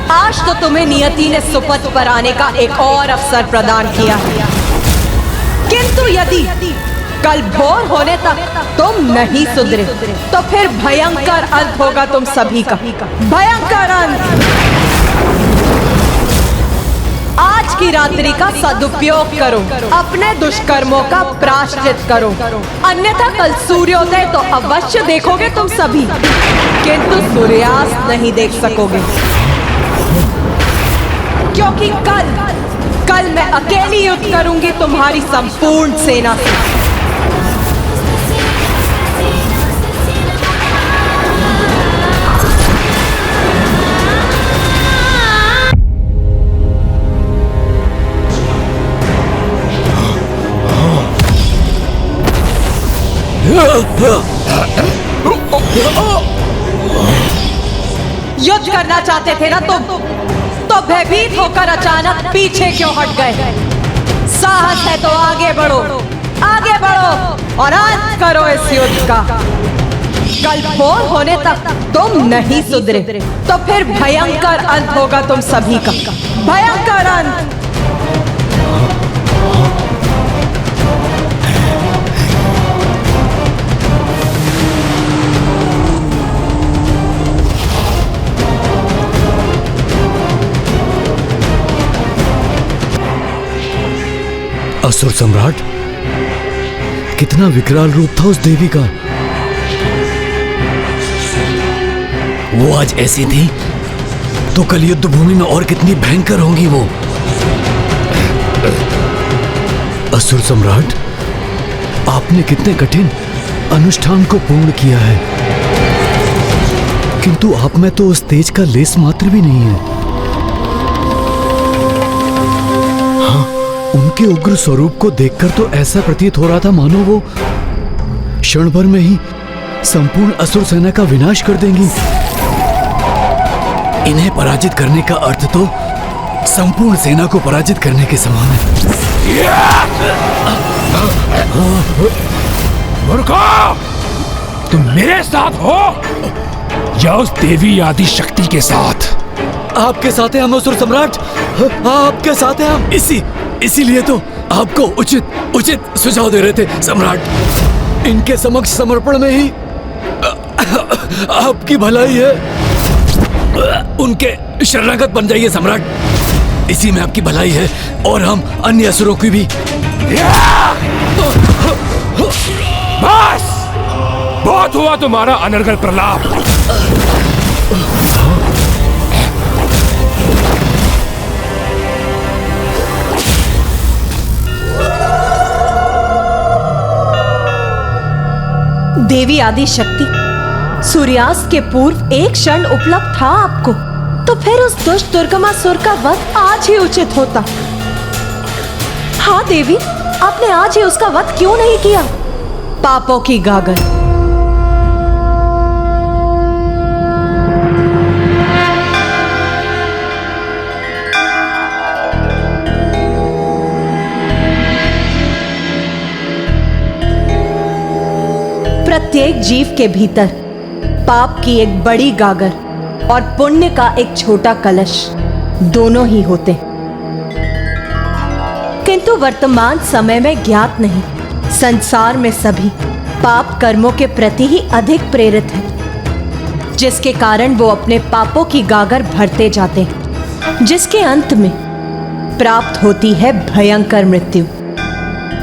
आज तो तुम्हें नियति ने सुपथ पर आने का एक और अवसर प्रदान किया है, किंतु यदि कल भोर होने तक तुम नहीं सुधरे तो फिर भयंकर अंत होगा तुम सभी का, भयंकर अंत। आज की रात्रि का सदुपयोग करो, अपने दुष्कर्मों का प्रायश्चित करो, अन्यथा कल सूर्योदय तो अवश्य देखोगे तुम सभी, किंतु सूर्यास्त नहीं देख सकोगे, क्योंकि कल मैं अकेली युद्ध करूंगी तुम्हारी संपूर्ण सेना से। युद्ध करना चाहते थे ना तुम, तो भयभीत होकर अचानक पीछे क्यों हट गए? साहस है तो आगे बढ़ो, आगे बढ़ो और अंत करो इस युद्ध का। कल भोर होने तक तुम नहीं सुधरे तो फिर भयंकर अंत होगा तुम सभी का, भयंकर अंत। असुर सम्राट, कितना विकराल रूप था उस देवी का। वो आज ऐसी थी तो कल युद्ध भूमि में और कितनी भयंकर होंगी वो। असुर सम्राट, आपने कितने कठिन अनुष्ठान को पूर्ण किया है। किंतु आप में तो उस तेज का लेस मात्र भी नहीं है। हाँ, उनके उग्र स्वरूप को देखकर तो ऐसा प्रतीत हो रहा था मानो वो क्षण भर में ही संपूर्ण असुर सेना का विनाश कर देंगी। इन्हें पराजित करने का अर्थ तो संपूर्ण सेना को पराजित करने के समान है। मूर्खों, तुम मेरे साथ हो या उस देवी आदि शक्ति के साथ? आपके साथ हैं हम असुर सम्राट, आपके साथ हैं हम। इसीलिए तो आपको उचित सुझाव दे रहे थे सम्राट। इनके समक्ष समर्पण में ही आपकी भलाई है। उनके शरणागत बन जाइए सम्राट, इसी में आपकी भलाई है और हम अन्य असुरों की भी। बस बहुत हुआ तुम्हारा अनर्गल प्रलाप। देवी आदि शक्ति, सूर्यास्त के पूर्व एक क्षण उपलब्ध था आपको, तो फिर उस दुष्ट दुर्गमासुर का वध आज ही उचित होता। हाँ देवी, आपने आज ही उसका वध क्यों नहीं किया? पापों की गागर। प्रत्येक जीव के भीतर पाप की एक बड़ी गागर और पुण्य का एक छोटा कलश दोनों ही होते, किंतु वर्तमान समय में ज्ञात नहीं, संसार में सभी पाप कर्मों के प्रति ही अधिक प्रेरित हैं, जिसके कारण वो अपने पापों की गागर भरते जाते हैं, जिसके अंत में प्राप्त होती है भयंकर मृत्यु।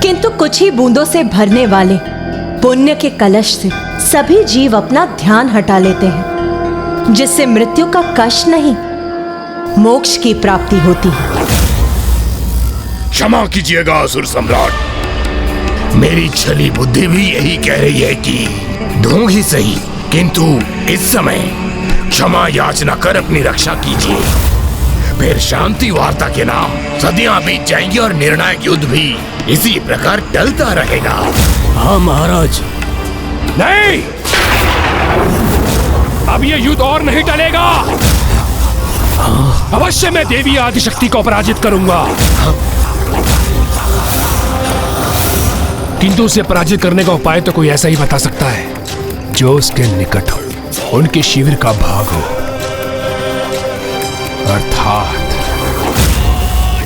किंतु कुछ ही बूंदों से भरने वाले पुण्य के कलश से सभी जीव अपना ध्यान हटा लेते हैं, जिससे मृत्यु का कष्ट नहीं, मोक्ष की प्राप्ति होती है। क्षमा कीजिएगा असुर सम्राट, मेरी छली बुद्धि भी यही कह रही है कि दूं ही सही, किंतु इस समय क्षमा याचना कर अपनी रक्षा कीजिए, फिर शांति वार्ता के नाम सदियां बीत जाएंगी और निर्णायक युद्ध भी इसी प्रकार टलता रहेगा। हाँ महाराज। नहीं, अब ये युद्ध और नहीं टलेगा। अवश्य मैं देवी आदिशक्ति को पराजित करूंगा, किंतु उसे पराजित करने का उपाय तो कोई ऐसा ही बता सकता है जो उसके निकट हो, उनके शिविर का भाग हो, अर्थात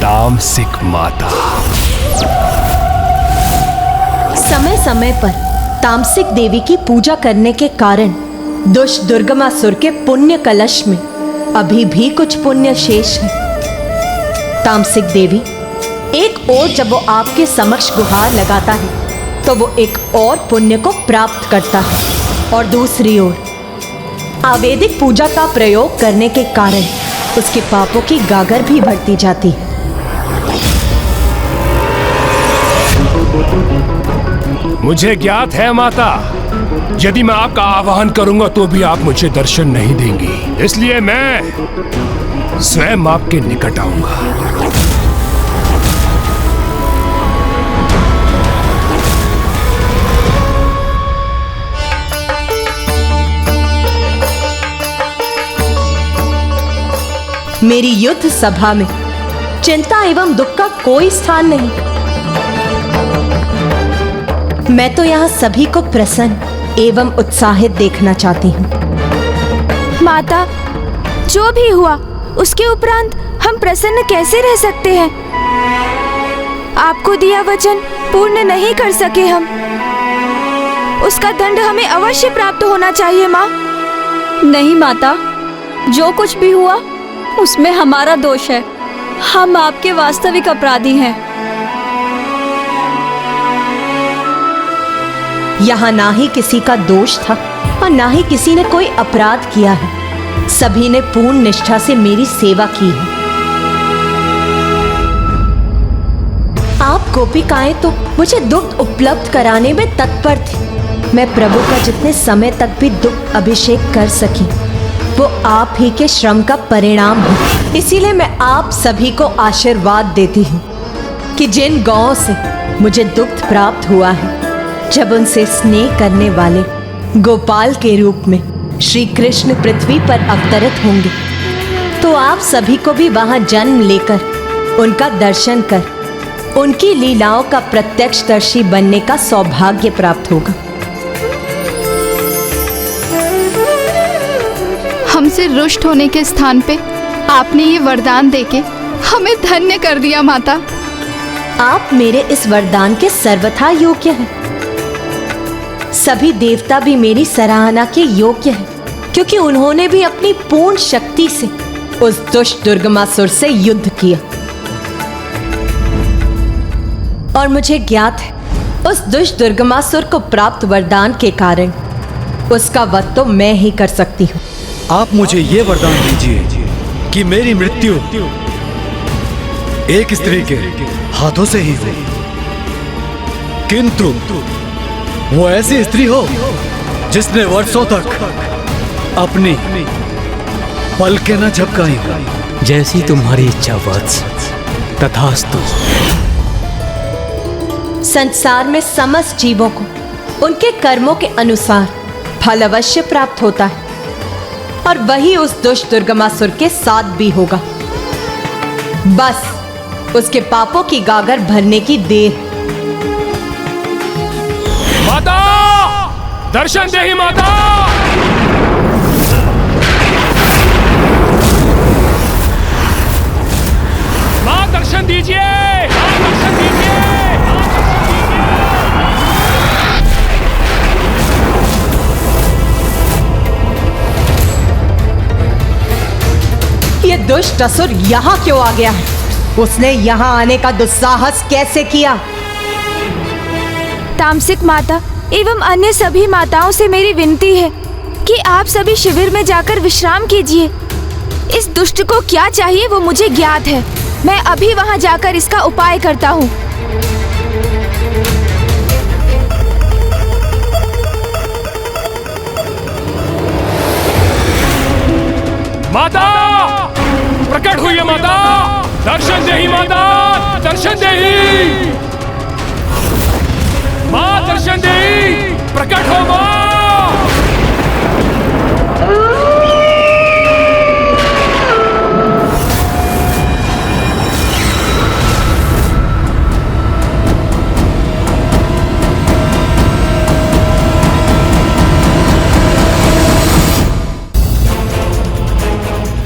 तामसिक माता। समय समय पर तामसिक देवी की पूजा करने के कारण दुष्ट दुर्गमासुर के पुण्य कलश में अभी भी कुछ पुण्य शेष है। तामसिक देवी एक ओर जब वो आपके समक्ष गुहार लगाता है तो वो एक और पुण्य को प्राप्त करता है, और दूसरी ओर आवेदिक पूजा का प्रयोग करने के कारण उसके पापों की गागर भी बढ़ती जाती है। मुझे ज्ञात है माता, यदि मैं आपका आवाहन करूंगा तो भी आप मुझे दर्शन नहीं देंगी, इसलिए मैं स्वयं आपके निकट आऊंगा। मेरी युद्ध सभा में चिंता एवं दुख का कोई स्थान नहीं। मैं तो यहाँ सभी को प्रसन्न एवं उत्साहित देखना चाहती हूँ। माता, जो भी हुआ उसके उपरांत हम प्रसन्न कैसे रह सकते हैं? आपको दिया वचन पूर्ण नहीं कर सके हम, उसका दंड हमें अवश्य प्राप्त होना चाहिए माँ। नहीं माता, जो कुछ भी हुआ उसमें हमारा दोष है, हम आपके वास्तविक अपराधी हैं। यहाँ ना ही किसी का दोष था और ना ही किसी ने कोई अपराध किया है, सभी ने पूर्ण निष्ठा से मेरी सेवा की है। आप गोपिकाएं तो मुझे दुग्ध उपलब्ध कराने में तत्पर थी। मैं प्रभु का जितने समय तक भी दुग्ध अभिषेक कर सकी वो आप ही के श्रम का परिणाम है। इसीलिए मैं आप सभी को आशीर्वाद देती हूँ कि जिन गौओं से मुझे दुग्ध प्राप्त हुआ है, जब उनसे स्नेह करने वाले गोपाल के रूप में श्री कृष्ण पृथ्वी पर अवतरित होंगे, तो आप सभी को भी वहां जन्म लेकर उनका दर्शन कर उनकी लीलाओं का प्रत्यक्षदर्शी बनने का सौभाग्य प्राप्त होगा। हमसे रुष्ट होने के स्थान पे आपने ये वरदान देके हमें धन्य कर दिया माता। आप मेरे इस वरदान के सर्वथा योग्य हैं। सभी देवता भी मेरी सराहना के योग्य हैं, क्योंकि उन्होंने भी अपनी पूर्ण शक्ति से उस दुष्ट दुर्गमासुर से युद्ध किया। और मुझे ज्ञात है, उस दुष्ट दुर्गमासुर को प्राप्त वरदान के कारण उसका वध तो मैं ही कर सकती हूँ। आप मुझे ये वरदान दीजिए कि मेरी मृत्यु एक स्त्री के हाथों से ही हो, किंतु वो ऐसी स्त्री हो जिसने वर्षों तक अपनी पलकें न झपकाई हो। जैसी तुम्हारी इच्छा वत्स, तथास्तु। संसार में समस्त जीवों को उनके कर्मों के अनुसार फल अवश्य प्राप्त होता है, और वही उस दुष्ट दुर्गमासुर के साथ भी होगा। बस उसके पापों की गागर भरने की देर। माता, दर्शन दे ही माता। मां दर्शन दीजिए, मां दर्शन दीजिए। ये दुष्ट असुर यहाँ क्यों आ गया है? उसने यहाँ आने का दुस्साहस कैसे किया? तामसिक माता एवं अन्य सभी माताओं से मेरी विनती है कि आप सभी शिविर में जाकर विश्राम कीजिए। इस दुष्ट को क्या चाहिए वो मुझे ज्ञात है। मैं अभी वहां जाकर इसका उपाय करता हूँ। माता, प्रकट हुई है माता। दर्शन दे ही माता, दर्शन दे ही। मां दर्शन दे ही, प्रकट हो मां।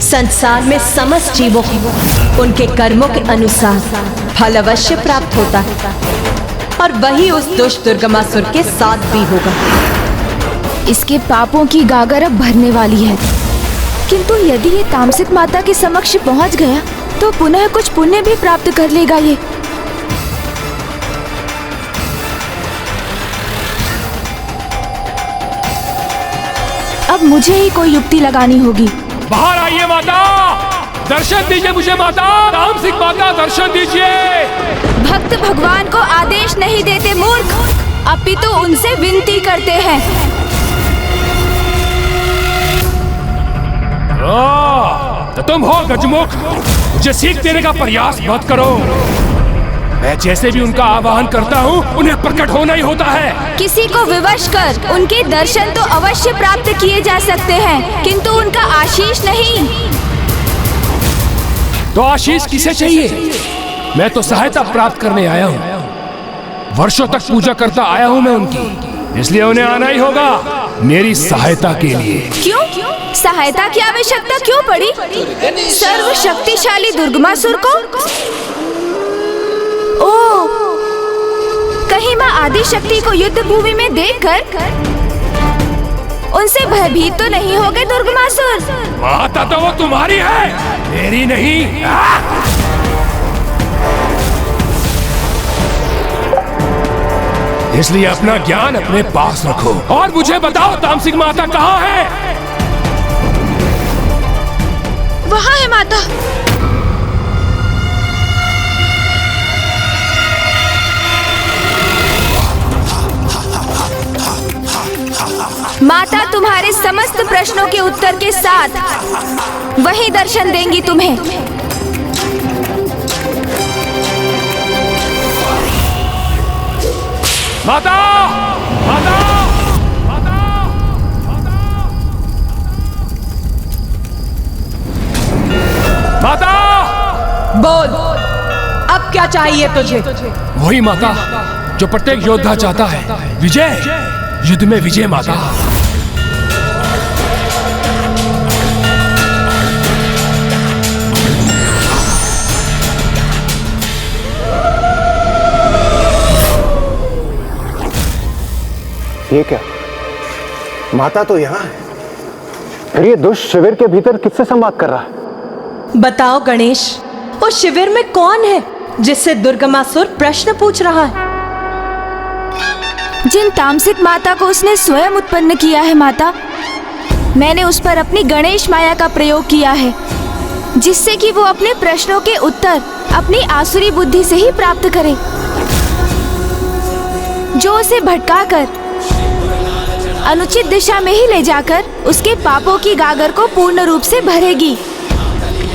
संसार में समस्त जीवों को उनके कर्मों के अनुसार फल अवश्य प्राप्त होता है, और वही उस दुष्ट दुर्गमासुर के साथ भी होगा। इसके पापों की गागर अब भरने वाली है, किंतु यदि ये तामसिक माता के समक्ष पहुंच गया तो पुनः कुछ पुण्य भी प्राप्त कर लेगा ये। अब मुझे ही कोई युक्ति लगानी होगी। बाहर आइए माता, दर्शन दीजिए मुझे माता। तामसिक माता, दर्शन दीजिए। भक्त भगवान को आदेश नहीं देते मूर्ख, अपितु उनसे विनती करते हैं। तो तुम हो गजमुख, मुझे सीख देने का प्रयास मत करो। मैं जैसे भी उनका आवाहन करता हूँ उन्हें प्रकट होना ही होता है। किसी को विवश कर उनके दर्शन तो अवश्य प्राप्त किए जा सकते हैं, किंतु उनका आशीष नहीं। तो आशीष किसे चाहिए? मैं तो सहायता प्राप्त करने आया हूँ। वर्षों तक पूजा करता आया हूँ मैं उनकी, इसलिए उन्हें आना ही होगा मेरी सहायता के लिए। क्यों? सहायता की आवश्यकता क्यों पड़ी? सर्वशक्तिशाली दुर्गमासुर को? ओह, कहीं माँ आदि शक्ति को युद्ध भूमि में देखकर उनसे भयभीत तो नहीं हो गए दुर्गमासुर? माता तो वो तुम्हारी है, मेरी नहीं। इसलिए अपना ज्ञान अपने पास रखो और मुझे बताओ तामसिक माता कहाँ है? वहाँ है माता। माता तुम्हारे समस्त प्रश्नों के उत्तर के साथ वही दर्शन देंगी तुम्हें। माता! माता! माता! बोल, अब क्या चाहिए तुझे? वही माता जो प्रत्येक योद्धा चाहता है, विजय, युद्ध में विजय माता। ये क्या? माता तो यहाँ है, फिर ये दुष्ट शिविर के भीतर किससे संवाद कर रहा है? बताओ गणेश, उस शिविर में कौन है जिससे दुर्गमासुर प्रश्न पूछ रहा है? जिन तामसिक माता को उसने स्वयं उत्पन्न किया है माता, मैंने उस पर अपनी गणेश माया का प्रयोग किया है, जिससे कि वो अपने प्रश्नों के उत्तर अपनी आसुरी बुद्धि से ही प्राप्त करे, जो उसे भटकाकर अनुचित दिशा में ही ले जाकर उसके पापों की गागर को पूर्ण रूप से भरेगी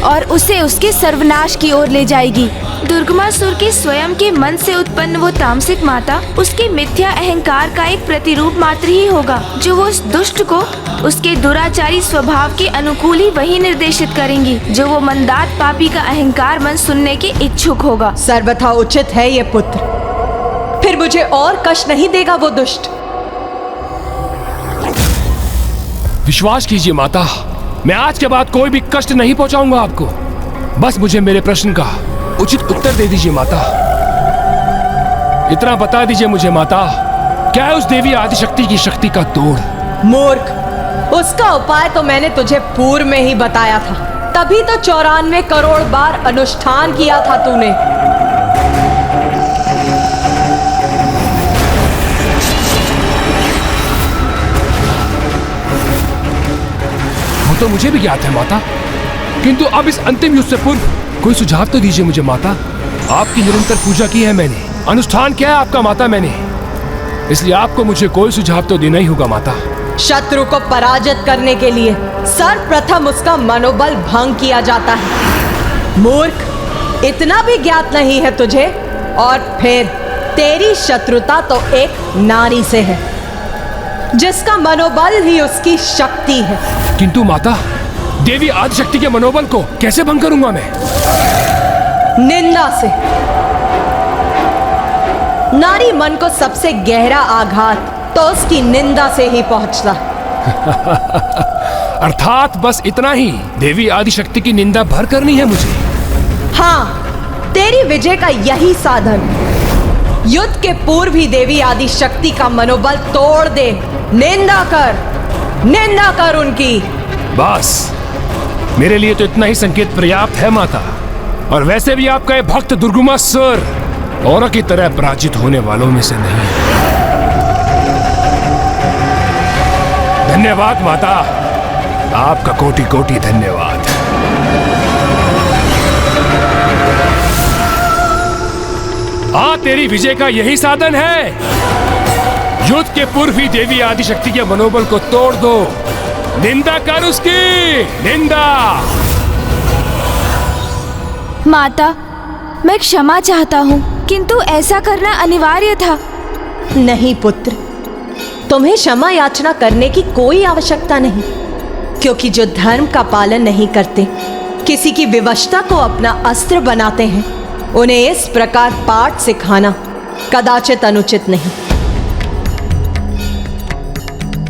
और उसे उसके सर्वनाश की ओर ले जाएगी। दुर्गमासुर के स्वयं के मन से उत्पन्न वो तामसिक माता उसके मिथ्या अहंकार का एक प्रतिरूप मात्र ही होगा, जो वो उस दुष्ट को उसके दुराचारी स्वभाव के अनुकूल ही वही निर्देशित करेंगी, जो वो मंदात पापी का अहंकार मन सुनने के इच्छुक होगा। सर्वथा उचित है ये पुत्र, फिर मुझे और कष्ट नहीं देगा वो दुष्ट। विश्वास कीजिए माता, मैं आज के बाद कोई भी कष्ट नहीं पहुंचाऊंगा आपको। बस मुझे मेरे प्रश्न का उचित उत्तर दे दीजिए माता। इतना बता दीजिए मुझे माता, क्या है उस देवी आदिशक्ति की शक्ति का तोड़? मूर्ख, उसका उपाय तो मैंने तुझे पूर्व में ही बताया था, तभी तो 94 करोड़ बार अनुष्ठान किया था तूने। तो मुझे भी ज्ञात है माता, किंतु अब इस अंतिम युद्ध से पूर्व कोई सुझाव तो दीजिए मुझे माता। आपकी निरंतर पूजा की है मैंने, अनुष्ठान किया है आपका माता मैंने, इसलिए आपको मुझे कोई सुझाव तो देना ही होगा माता। शत्रु को पराजित करने के लिए सर्वप्रथम उसका मनोबल भंग किया जाता है। मूर्ख, इतना भी ज्ञात नहीं है तुझे, और फिर तेरी शत्रुता तो एक नारी से है, जिसका मनोबल ही उसकी शक्ति है। किंतु माता, देवी आदिशक्ति के मनोबल को कैसे भंग करूंगा मैं? निंदा से। नारी मन को सबसे गहरा आघात तो उसकी निंदा से ही पहुंचता। अर्थात बस इतना ही, देवी आदिशक्ति की निंदा भर करनी है मुझे। हाँ, तेरी विजय का यही साधन। युद्ध के पूर्व ही देवी आदिशक्ति का मनोबल तोड़ दे। निंदा कर उनकी। बस मेरे लिए तो इतना ही संकेत पर्याप्त है माता, और वैसे भी आपका ये भक्त दुर्गमासुर औरों की तरह पराजित होने वालों में से नहीं है। धन्यवाद माता, आपका कोटि कोटि धन्यवाद। हाँ, तेरी विजय का यही साधन है। युद्ध के पूर्व ही देवी आदिशक्ति के मनोबल को तोड़ दो। निंदा कर उसकी, निंदा। माता, मैं क्षमा चाहता हूँ, किंतु ऐसा करना अनिवार्य था। नहीं पुत्र, तुम्हें क्षमा याचना करने की कोई आवश्यकता नहीं, क्योंकि जो धर्म का पालन नहीं करते, किसी की विवशता को अपना अस्त्र बनाते हैं, उन्हें इस प्रकार पाठ सिखाना कदाचित अनुचित नहीं।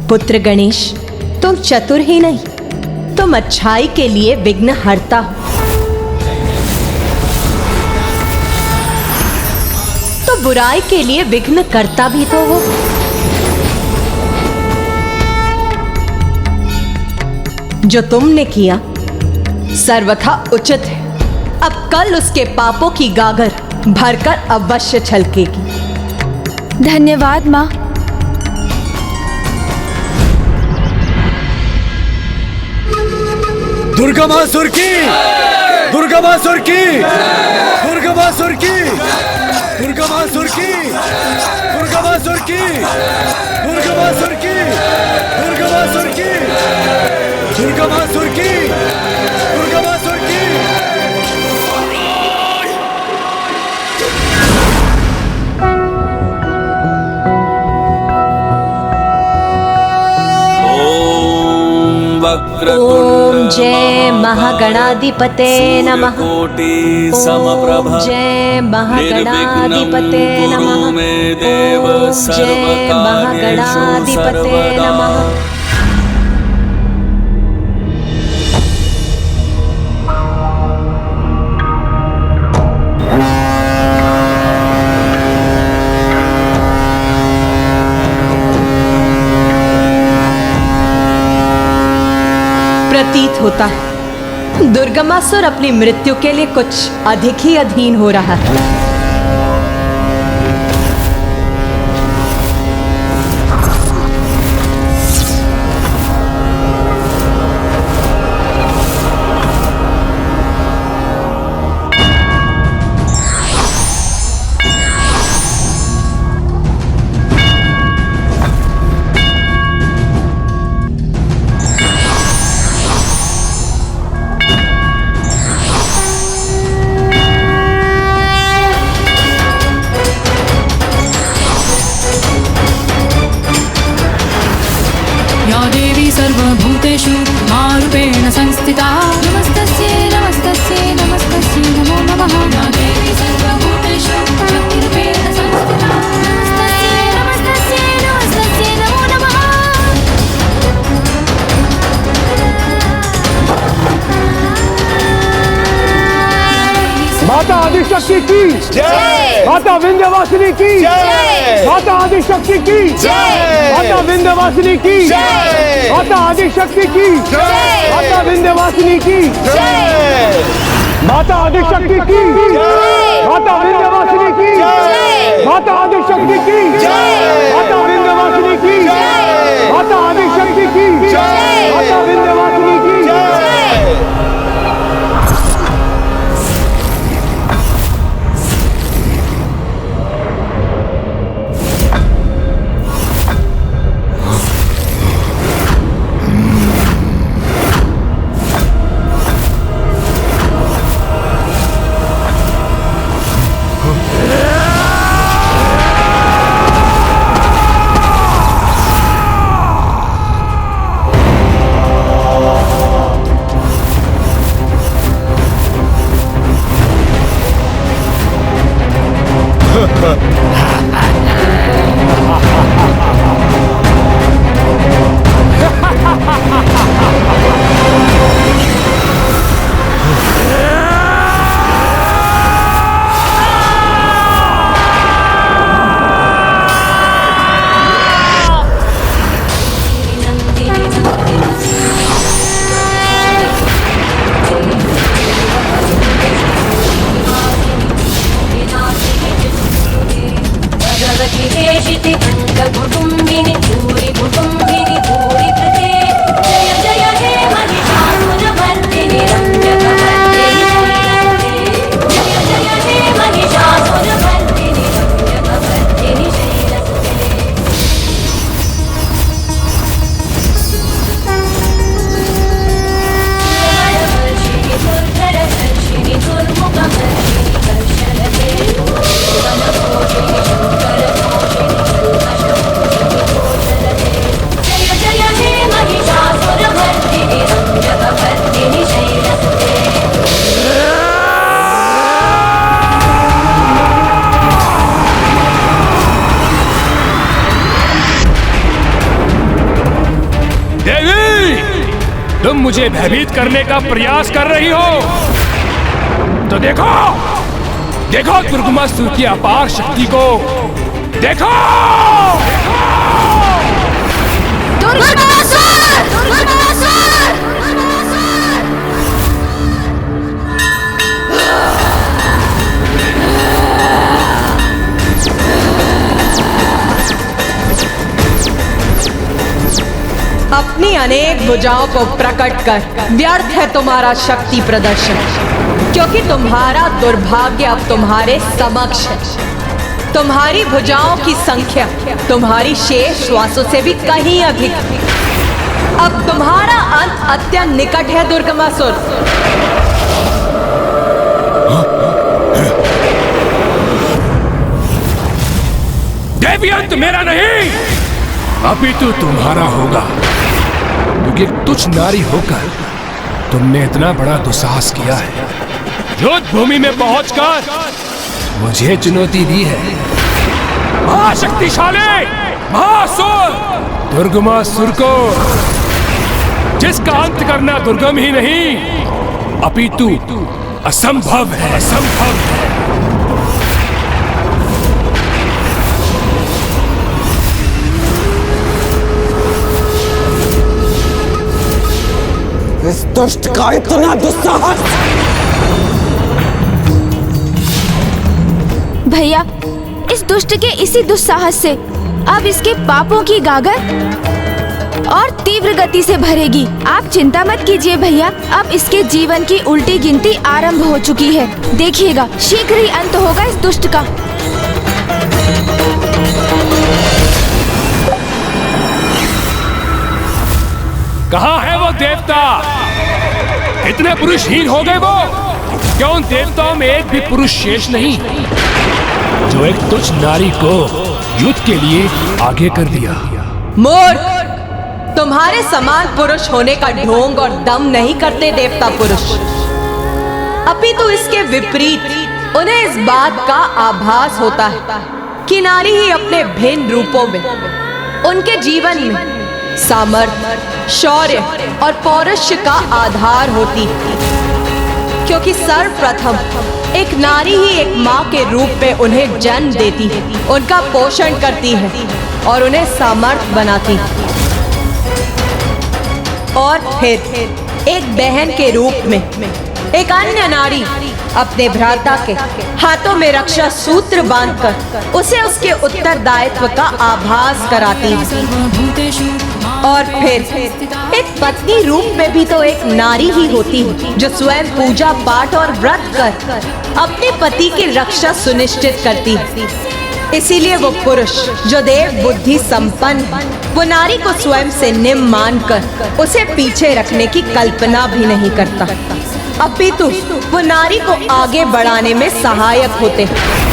पुत्र गणेश, तुम चतुर ही नहीं, तुम अच्छाई के लिए विघ्न हरता हो। तो बुराई के लिए विघ्न करता भी तो हो। जो तुमने किया सर्वथा उचित है। अब कल उसके पापों की गागर भरकर अवश्य छलकेगी। धन्यवाद माँ। दुर्गमासुर की, दुर्गमासुर की, दुर्गमासुर की, दुर्गमासुर की, दुर्गमासुर की, दुर्गमासुर की, दुर्गमासुर दुर्गमासुर की, दुर्गमासुर की, दुर्गमासुर की। ओम जय महागणाधिपते नमः। कोटि समप्रभ जय महागणाधिपते नमः। गुरु मे देव ओम जय महागणाधिपते नमः। प्रतीत होता है दुर्गमासुर अपनी मृत्यु के लिए कुछ अधिक ही अधीन हो रहा है। सर्वभूतेषु मारूपेण संस्थिता नमस्तस्यै नमस्तस्यै नमस्तस्यै नमो नमः। या देवी सर्वभूतेषु शक्तिरूपेण संस्थिता नमस्तस्यै नमस्तस्यै नमस्तस्यै नमो नमः। माता आदिशक्ति की जय। माता विंध्यवासिनी की जय। माता आदिशक्ति की जय। माता विंध्यवासिनी की जय। माता आदिशक्ति की जय। माता विंध्यवासिनी की जय। माता आदिशक्ति की जय। माता विंध्यवासिनी की जय। माता आदिशक्ति की जय। माता विंध्यवासिनी की जय। माता आदिशक्ति की जय। माता विंध्यवासिनी की जय। तुम मुझे भयभीत करने का प्रयास कर रही हो तो देखो देखो दुर्गमासुर की अपार शक्ति को देखो। अपनी अनेक भुजाओं को प्रकट कर व्यर्थ है तुम्हारा शक्ति प्रदर्शन, क्योंकि तुम्हारा दुर्भाग्य अब तुम्हारे समक्ष है। तुम्हारी भुजाओं की संख्या तुम्हारी शेष श्वासों से भी कहीं अधिक है। अब तुम्हारा अंत अत्यंत निकट है दुर्गमासुर। देवी अंत मेरा नहीं, अपितु तुम्हारा होगा, क्योंकि तुच्छ नारी होकर तुमने इतना बड़ा दुस्साहस किया है। युद्ध भूमि में पहुंचकर मुझे चुनौती दी है। महाशक्तिशाली महासुर दुर्गमासुर को, जिसका अंत करना दुर्गम ही नहीं अपितु असंभव है, असंभव है। इस दुष्ट का इतना दुस्साहस! भैया, इस दुष्ट के इसी दुस्साहस से अब इसके पापों की गागर और तीव्र गति से भरेगी। आप चिंता मत कीजिए भैया, अब इसके जीवन की उल्टी गिनती आरंभ हो चुकी है। देखिएगा, शीघ्र ही अंत होगा इस दुष्ट का। कहाँ है वो देवता? इतने पुरुषहीन हो गए वो? क्यों उन देवताओं में एक भी पुरुष शेष नहीं जो एक तुच्छ नारी को युद्ध के लिए आगे कर दिया? मूर्ख, तुम्हारे समान पुरुष होने का ढोंग और दम नहीं करते देवता पुरुष। अपितु इसके विपरीत उन्हें इस बात का आभास होता है कि नारी ही अपने भिन्न रूपों में उनके जीवन में सामर्थ्य, शौर्य और पौरुष का आधार होती है, क्योंकि सर्वप्रथम एक नारी ही एक माँ के रूप में उन्हें जन्म देती है, उनका पोषण करती है और उन्हें सामर्थ्य बनाती है, और फिर एक बहन के रूप में एक अन्य नारी अपने भ्राता के हाथों में रक्षा सूत्र बांधकर उसे उसके उत्तरदायित्व का आभास कराती है, और फिर एक पत्नी रूप में भी तो एक नारी ही होती है जो स्वयं पूजा पाठ और व्रत कर अपने पति की रक्षा सुनिश्चित करती है। इसीलिए वो पुरुष जो देव बुद्धि संपन्न है, वो नारी को स्वयं से निम्न मानकर उसे पीछे रखने की कल्पना भी नहीं करता, अपितु वो नारी को आगे बढ़ाने में सहायक होते हैं।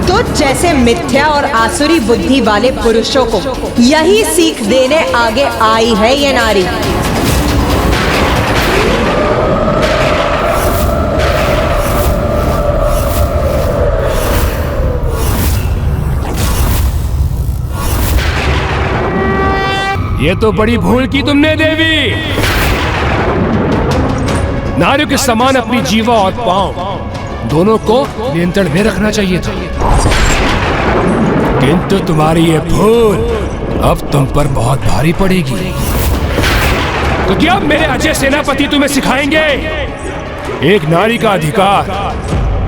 तो जैसे मिथ्या और आसुरी बुद्धि वाले पुरुषों को यही सीख देने आगे आई है ये नारी। ये तो बड़ी भूल की तुमने देवी। नारियों के समान अपनी जीवा और पांव दोनों को नियंत्रण में रखना चाहिए था, किंतु तुम्हारी ये भूल अब तुम पर बहुत भारी पड़ेगी। तो क्या मेरे अजय सेनापति तुम्हें सिखाएंगे एक नारी का अधिकार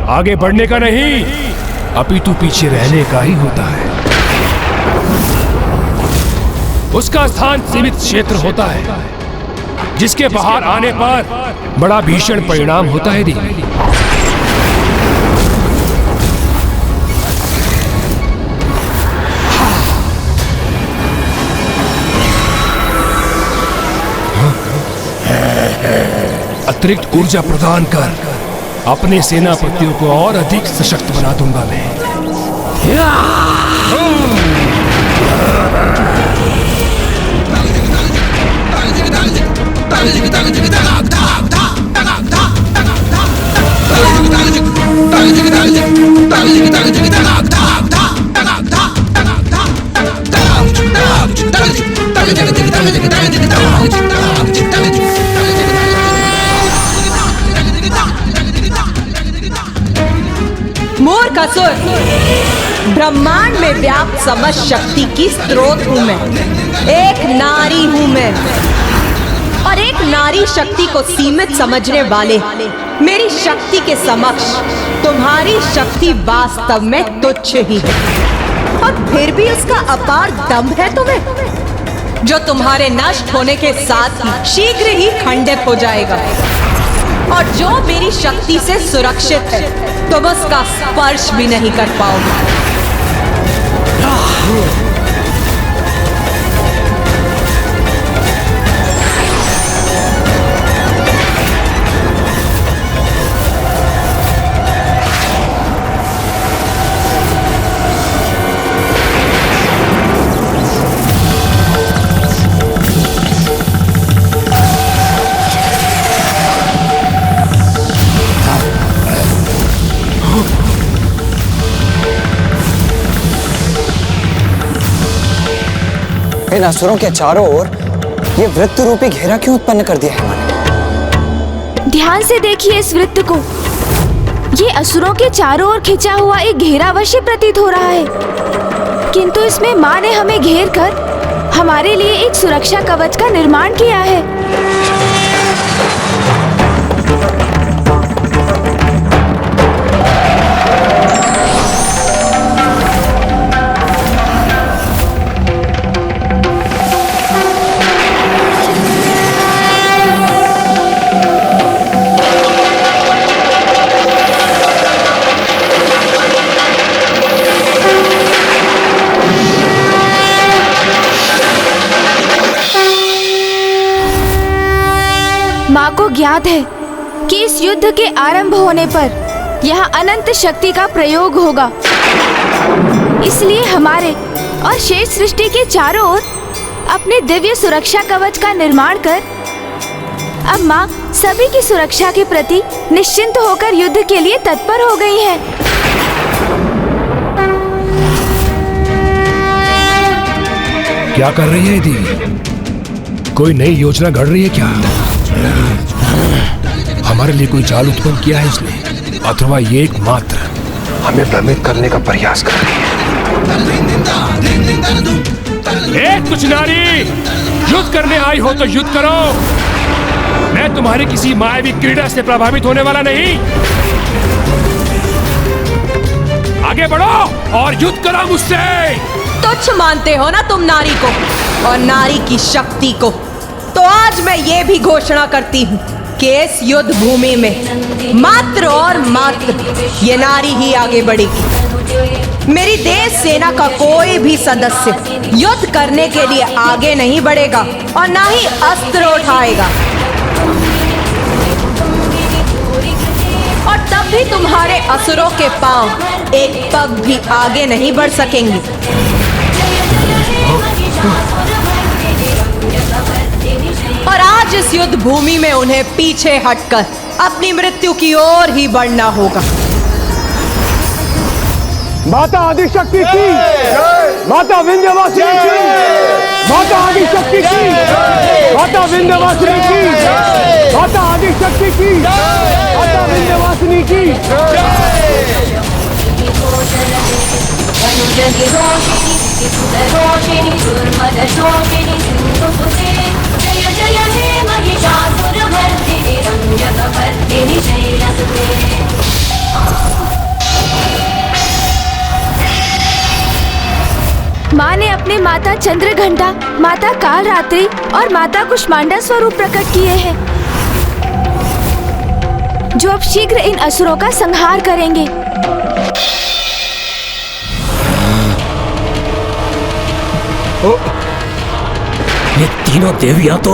आगे बढ़ने का नहीं, अपितु पीछे रहने का ही होता है। उसका स्थान सीमित क्षेत्र होता है, जिसके बाहर आने पर बड़ा भीषण परिणाम होता है देवी। अतिरिक्त ऊर्जा प्रदान कर अपने सेनापतियों को और अधिक सशक्त बना दूंगा मैं। मूर्ख असुर, ब्रह्मांड में व्याप्त समस्त शक्ति की स्रोत हूँ मैं, एक नारी हूँ मैं, और एक नारी शक्ति को सीमित समझने वाले मेरी शक्ति के समक्ष तुम्हारी शक्ति वास्तव में तुच्छ ही है। और फिर भी उसका अपार दम्भ है तुम्हें, जो तुम्हारे नष्ट होने के साथ ही शीघ्र ही खंडित हो जाएगा, और जो मेरी शक्ति से सुरक्षित है तुम उसका स्पर्श भी नहीं कर पाओगे। इन असुरों के चारों ओर ये वृत्त रूपी घेरा क्यों उत्पन्न कर दिया है माँ ने? ध्यान से देखिए इस वृत्त को। ये असुरों के चारों ओर खिंचा हुआ एक घेरा अवश्य प्रतीत हो रहा है, किंतु इसमें माँ ने हमें घेर कर हमारे लिए एक सुरक्षा कवच का निर्माण किया है। माँ को ज्ञात है कि इस युद्ध के आरंभ होने पर यहाँ अनंत शक्ति का प्रयोग होगा, इसलिए हमारे और शेष सृष्टि के चारों ओर अपने दिव्य सुरक्षा कवच का निर्माण कर अब माँ सभी की सुरक्षा के प्रति निश्चिंत होकर युद्ध के लिए तत्पर हो गई है। क्या कर रही है देवी? कोई नई योजना घड़ रही है क्या? हमारे लिए कोई चाल उत्पन्न किया है इसने, अथवा ये एकमात्र हमें भ्रमित करने का प्रयास कर रही है। तुच्छ नारी, युद्ध करने आई हो तो युद्ध करो। मैं तुम्हारी किसी मायावी क्रीड़ा से प्रभावित होने वाला नहीं। आगे बढ़ो और युद्ध करो मुझसे। तुच्छ मानते हो ना तुम नारी को और नारी की शक्ति को, तो आज मैं ये भी घोषणा करती हूँ कि इस युद्ध भूमि में मात्र और मात्र ये नारी ही आगे बढ़ेगी। मेरी देश सेना का कोई भी सदस्य युद्ध करने के लिए आगे नहीं बढ़ेगा और ना ही अस्त्र उठाएगा, और तब भी तुम्हारे असुरों के पांव एक पग भी आगे नहीं बढ़ सकेंगे। और आज इस युद्ध भूमि में उन्हें पीछे हटकर अपनी मृत्यु की ओर ही बढ़ना होगा। माता आदिशक्ति की, माता विंध्यवासिनी की, माता आदिशक्ति की, माता विंध्यवासिनी की, माता आदिशक्ति की, माता विंध्यवासिनी की। जय हे महिषासुरमर्दिनी रंजकपर्दिनी शैलसुते। माँ ने अपने माता चंद्रघंटा, माता कालरात्रि और माता कुष्मांडा स्वरूप प्रकट किए हैं, जो अब शीघ्र इन असुरों का संहार करेंगे। ये तीनों देवियां तो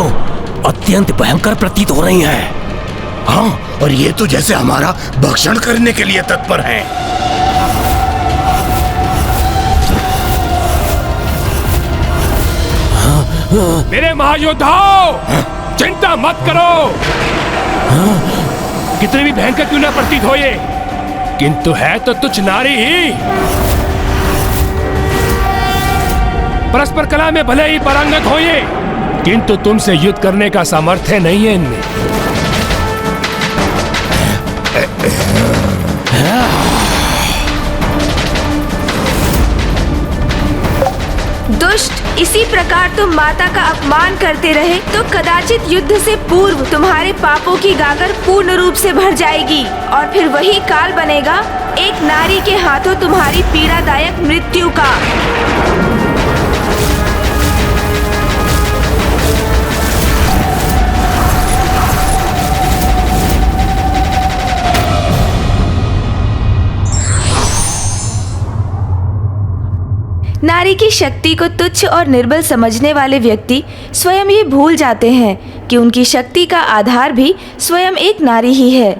अत्यंत भयंकर प्रतीत हो रही हैं। हाँ, और ये तो जैसे हमारा भक्षण करने के लिए तत्पर हैं। मेरे महायोद्धाओं, चिंता मत करो। कितने भी भयंकर क्यों ना प्रतीत हो ये, किंतु है तो तुच्छ नारी ही। परस्पर कला में भले ही पारंगत हो ये, किंतु तुमसे युद्ध करने का सामर्थ्य नहीं है इनमें। दुष्ट, इसी प्रकार तुम माता का अपमान करते रहे तो कदाचित युद्ध से पूर्व तुम्हारे पापों की गागर पूर्ण रूप से भर जाएगी, और फिर वही काल बनेगा एक नारी के हाथों तुम्हारी पीड़ादायक मृत्यु का। नारी की शक्ति को तुच्छ और निर्बल समझने वाले व्यक्ति स्वयं ये भूल जाते हैं कि उनकी शक्ति का आधार भी स्वयं एक नारी ही है।